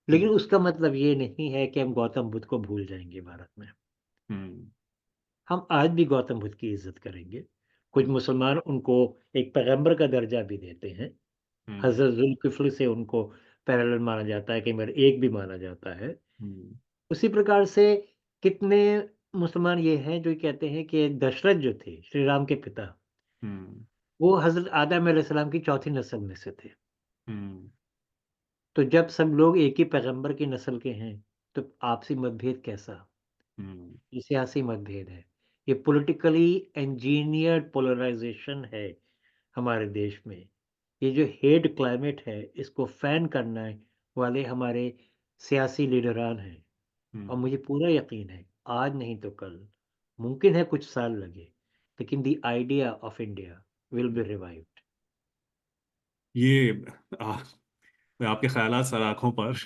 लेकिन हम्म उसका मतलब ये नहीं है कि हम गौतम बुद्ध को भूल जाएँगे भारत में। हम्म हम आज भी गौतम बुद्ध की इज़्ज़त करेंगे। कुछ मुसलमान उनको एक पैगंबर का दर्जा भी देते हैं। हम्म हज़रत ज़ुल्किफ़्ल से उनको पैरेलल माना जाता है, कई बार एक भी माना जाता है। हम्म उसी प्रकार से कितने मुसलमान ये हैं जो कहते हैं कि दशरथ जो थे, श्री राम के पिता, हम्म। वो हज़रत आदम अलैहिस्सलाम की चौथी नस्ल में से थे। हम्म। तो जब सब लोग एक ही पैगंबर की नस्ल के हैं, तो आपसी मतभेद कैसा? हम्म। ये सियासी मतभेद है। ये पॉलिटिकली इंजीनियर्ड पोलराइज़ेशन है हमारे देश में। ये जो हेट क्लाइमेट है, इसको फ़ैन करने वाले हमारे सियासी लीडरान हैं। और हम्म। मुझे पूरा यकीन है, आज नहीं तो कल, मुमकिन है कुछ साल लगे, लेकिन the idea of India will be revived. ये आ, मैं आपके ख्यालात सर आंखों पर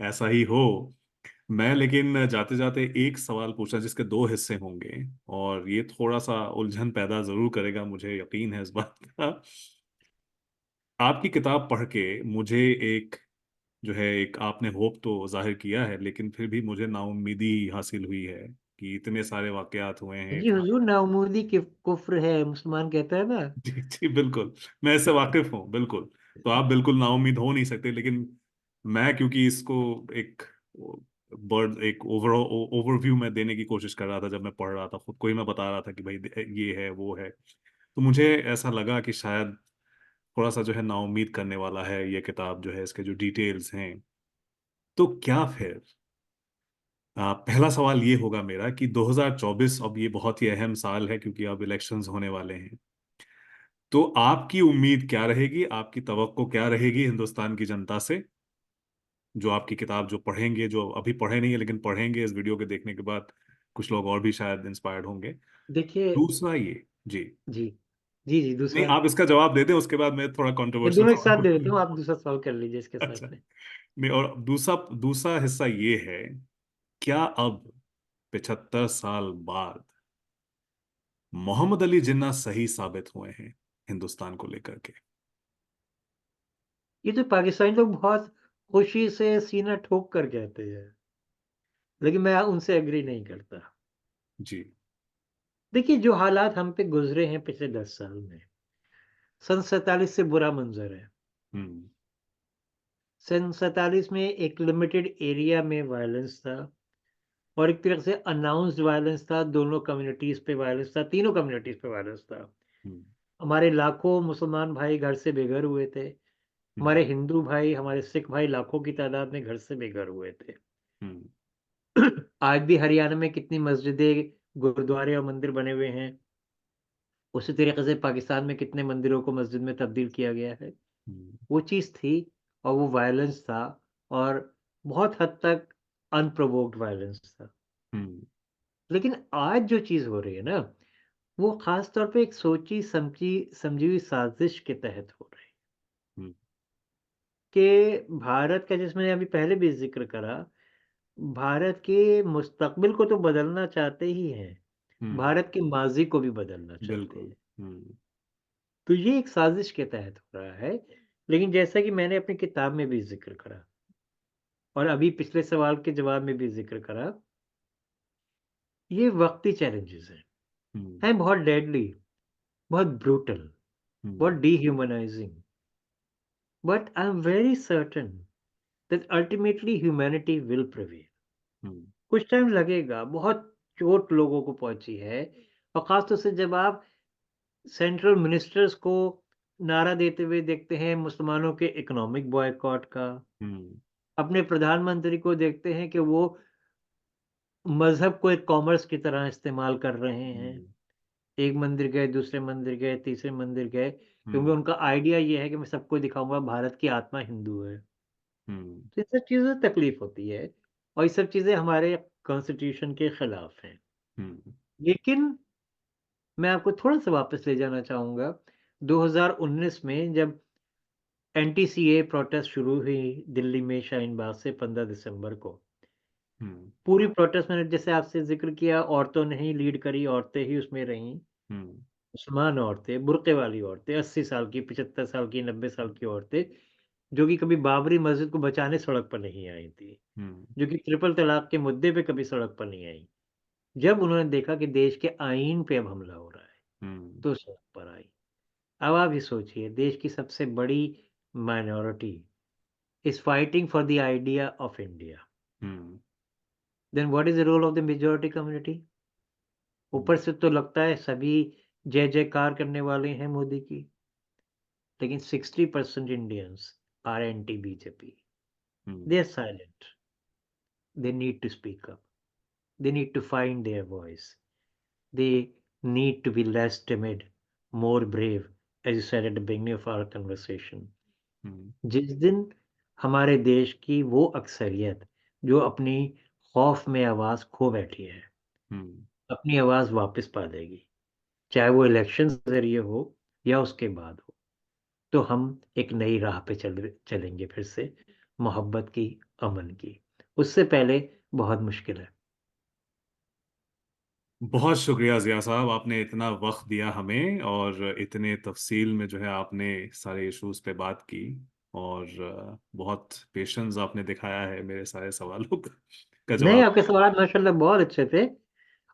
ऐसा ही हो। मैं लेकिन जाते जाते एक सवाल पूछना जिसके दो हिस्से होंगे, और ये थोड़ा सा उलझन पैदा जरूर करेगा, मुझे यकीन है इस बात का। आपकी किताब पढ़ के मुझे एक जो है, एक आपने होप तो जाहिर किया है, लेकिन फिर भी मुझे नाउम्मीदी हासिल हुई है कि इतने सारे वाकयात हुए हैं, जी इतना। हुजूर, नाउमीदी कुफ्र है, मुसलमान कहता है ना। जी जी, बिल्कुल। मैं इससे वाकिफ हूँ, बिल्कुल। तो आप बिल्कुल नाउम्मीद हो नहीं सकते, लेकिन मैं क्योंकि इसको एक बर्ड एक ओवरव्यू में देने की कोशिश कर रहा था, जब मैं पढ़ रहा था खुद को ही मैं बता रहा था कि भाई ये है वो है, तो मुझे ऐसा लगा कि शायद थोड़ा सा जो है नाउम्मीद करने वाला है ये किताब, जो है इसके जो डिटेल्स हैं। तो क्या फिर पहला सवाल ये होगा मेरा कि 2024 अब ये बहुत ही अहम साल है, क्योंकि अब इलेक्शंस होने वाले हैं। तो आपकी उम्मीद क्या रहेगी, आपकी तवक्को क्या रहेगी हिंदुस्तान की जनता से, जो आपकी किताब जो पढ़ेंगे, जो अभी पढ़े नहीं है लेकिन पढ़ेंगे इस वीडियो के देखने के बाद, कुछ लोग और भी शायद इंस्पायर्ड होंगे। देखिए। दूसरा ये, जी, जी। जी, जी, नहीं दूसरा। आप इसका जवाब दे दें, उसके बाद मैं थोड़ा मैं कंट्रोवर्शियल दोनों एक साथ सवाल दे देता हूँ, पूछूंगा। आप दूसरा सवाल कर लीजिए इसके अच्छा, साथ में। नहीं, और दूसरा दूसरा हिस्सा ये है, क्या अब 75 साल बाद मोहम्मद अली जिन्ना सही साबित हुए हैं हिंदुस्तान को लेकर के? ये तो पाकिस्तानी लोग बहुत खुशी से सीना ठोक कर कहते हैं, लेकिन मैं उनसे एग्री नहीं करता। जी। देखिए, जो हालात हम पे गुज़रे हैं पिछले 10 साल में, सन 47 से बुरा मंज़र है। हम्म। सन 47 में एक लिमिटेड एरिया में वायलेंस था, और एक तरह से अनाउंस्ड वायलेंस था, दोनों कम्युनिटीज़ पे वायलेंस था, तीनों कम्युनिटीज़ पे वायलेंस था। हम्म। हमारे लाखों मुसलमान भाई घर से बेघर हुए थे। हम्म। हमारे हिंदू भाई, हमारे सिख भाई लाखों की तादाद में घर से बेघर हुए थे। हम्म। आज भी हरियाणा में कितनी मस्जिदें, गुरुद्वारे और मंदिर बने हुए हैं। उसी तरीके से पाकिस्तान में कितने मंदिरों को मस्जिद में तब्दील किया गया है। हम्म। वो चीज़ थी, और वो वायलेंस था, और बहुत हद तक अनप्रोवोक्ड वायलेंस था। हम्म। लेकिन आज जो चीज़ हो रही है ना, वो ख़ास तौर पे एक सोची समझी समझी हुई साज़िश के तहत हो रही है, हम्म। कि भारत का, जिसमें अभी पहले भी ज़िक्र करा, भारत के मुस्तकबिल को तो बदलना चाहते ही हैं, हम्म। भारत के माज़ी को भी बदलना चाहते बिल्कुल। हैं। हम्म। तो ये एक साज़िश के तहत हो रहा है। लेकिन जैसा कि मैंने अपनी किताब में भी ज़िक्र करा, और अभी पिछले सवाल के जवाब में भी ज़िक्र करा, ये वक़्ती चैलेंजेज़ हम्म। हैं बहुत डेडली, बहुत ब्रूटल, बहुत hmm. Dehumanising, but I am very certain that ultimately humanity will prevail. Hmm. कुछ टाइम लगेगा, बहुत चोट लोगों को पहुँची है, और ख़ास तौर से जब आप सेंट्रल मिनिस्टर्स को नारा देते हुए देखते हैं मुसलमानों के इकोनॉमिक बॉयकॉट का, हम्म। अपने प्रधानमंत्री को देखते हैं कि वो मज़हब को एक कॉमर्स की तरह इस्तेमाल कर रहे हैं। हम्म। एक मंदिर गए, दूसरे मंदिर गए, तीसरे मंदिर गए, क्योंकि हम्म। उनका आइडिया ये है कि मैं सबको दिखाऊँगा भारत की आत्मा हिंदू है। हम्म। तो ये सब चीज़ों से तकलीफ़ होती है, और ये सब चीज़ें हमारे कॉन्स्टिट्यूशन के खिलाफ हैं। हम्म। लेकिन मैं आपको थोड़ा-सा वापस ले जाना चाहूँगा, 2019 में जब एनटीसीए प्रोटेस्ट शुरू हुई दिल्ली में शाहीन बाग से 15 दिसंबर को। हम्म। पूरी प्रोटेस्ट मैंने जैसे आपसे ज़िक्र किया, औरतों ने ही लीड करी, औरतें ही उसमें रहीं। हम्म। मुसलमान औरतें, बुर्क़े वाली औरतें, 80 साल की, 75 साल की, 90 साल की औरतें, जो कि कभी बाबरी मस्जिद को बचाने सड़क पर नहीं आई थी, हम्म। जो कि ट्रिपल तलाक के मुद्दे पे कभी सड़क पर नहीं आई। जब उन्होंने देखा कि देश के आईन पे अब हमला हो रहा है, हम्म। तो सड़क पर आई। अब आप ये सोचिए, देश की सबसे बड़ी minority is fighting for the idea of India. Hmm. Then what is the role of the majority community? Hmm, ऊपर से तो लगता है सभी जय जयकार करने वाले हैं मोदी की, लेकिन 60% Indians are anti BJP. Hmm, they are silent, they need to speak up, they need to find their voice, they need to be less timid, more brave, as you said at the beginning of our conversation. हम्म, जिस दिन हमारे देश की वो अक्सरियत जो अपनी खौफ में आवाज खो बैठी है हम्म। अपनी आवाज वापस पा लेगी, चाहे वो इलेक्शन जरिए हो या उसके बाद हो, तो हम एक नई राह पे चलेंगे फिर से, मोहब्बत की, अमन की। उससे पहले बहुत मुश्किल है। बहुत शुक्रिया जिया साहब, आपने इतना वक्त दिया हमें और इतने तफसील में जो है आपने सारे इश्यूज पे बात की। और बहुत पेशेंस आपने दिखाया है मेरे सारे सवालों का नहीं, जवाब। आपके सवाल माशाल्लाह बहुत अच्छे थे,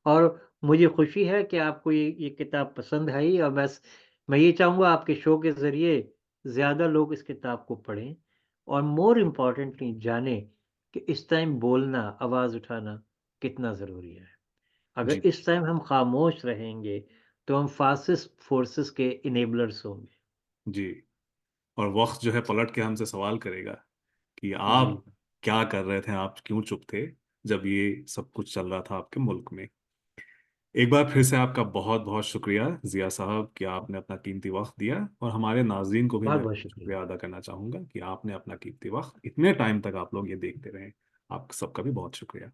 और मुझे खुशी है कि आपको ये किताब पसंद आई, और बस मैं ये चाहूँगा आपके शो के ज़रिए ज़्यादा लोग इस किताब को पढ़ें, और मोर इम्पोर्टेंटली जानें कि इस टाइम बोलना, आवाज़ उठाना कितना ज़रूरी है। अगर जी। इस टाइम हम खामोश रहेंगे, तो हम फासिस्ट फोर्सेस के इनेबलर्स होंगे। जी। और वक्त जो है पलट के हमसे सवाल करेगा कि जी, आप क्या कर रहे थे, आप क्यों चुप थे जब ये सब कुछ चल रहा था आपके मुल्क में। एक बार फिर से आपका बहुत बहुत शुक्रिया जिया साहब कि आपने अपना कीमती वक्त दिया, और हमारे नाजरीन को भी मैं बहुत-बहुत शुक्रिया। शुक्रिया अदा करना चाहूंगा कि आपने अपना कीमती वक्त इतने टाइम तक आप लोग ये देखते रहे। आप सबका भी बहुत शुक्रिया।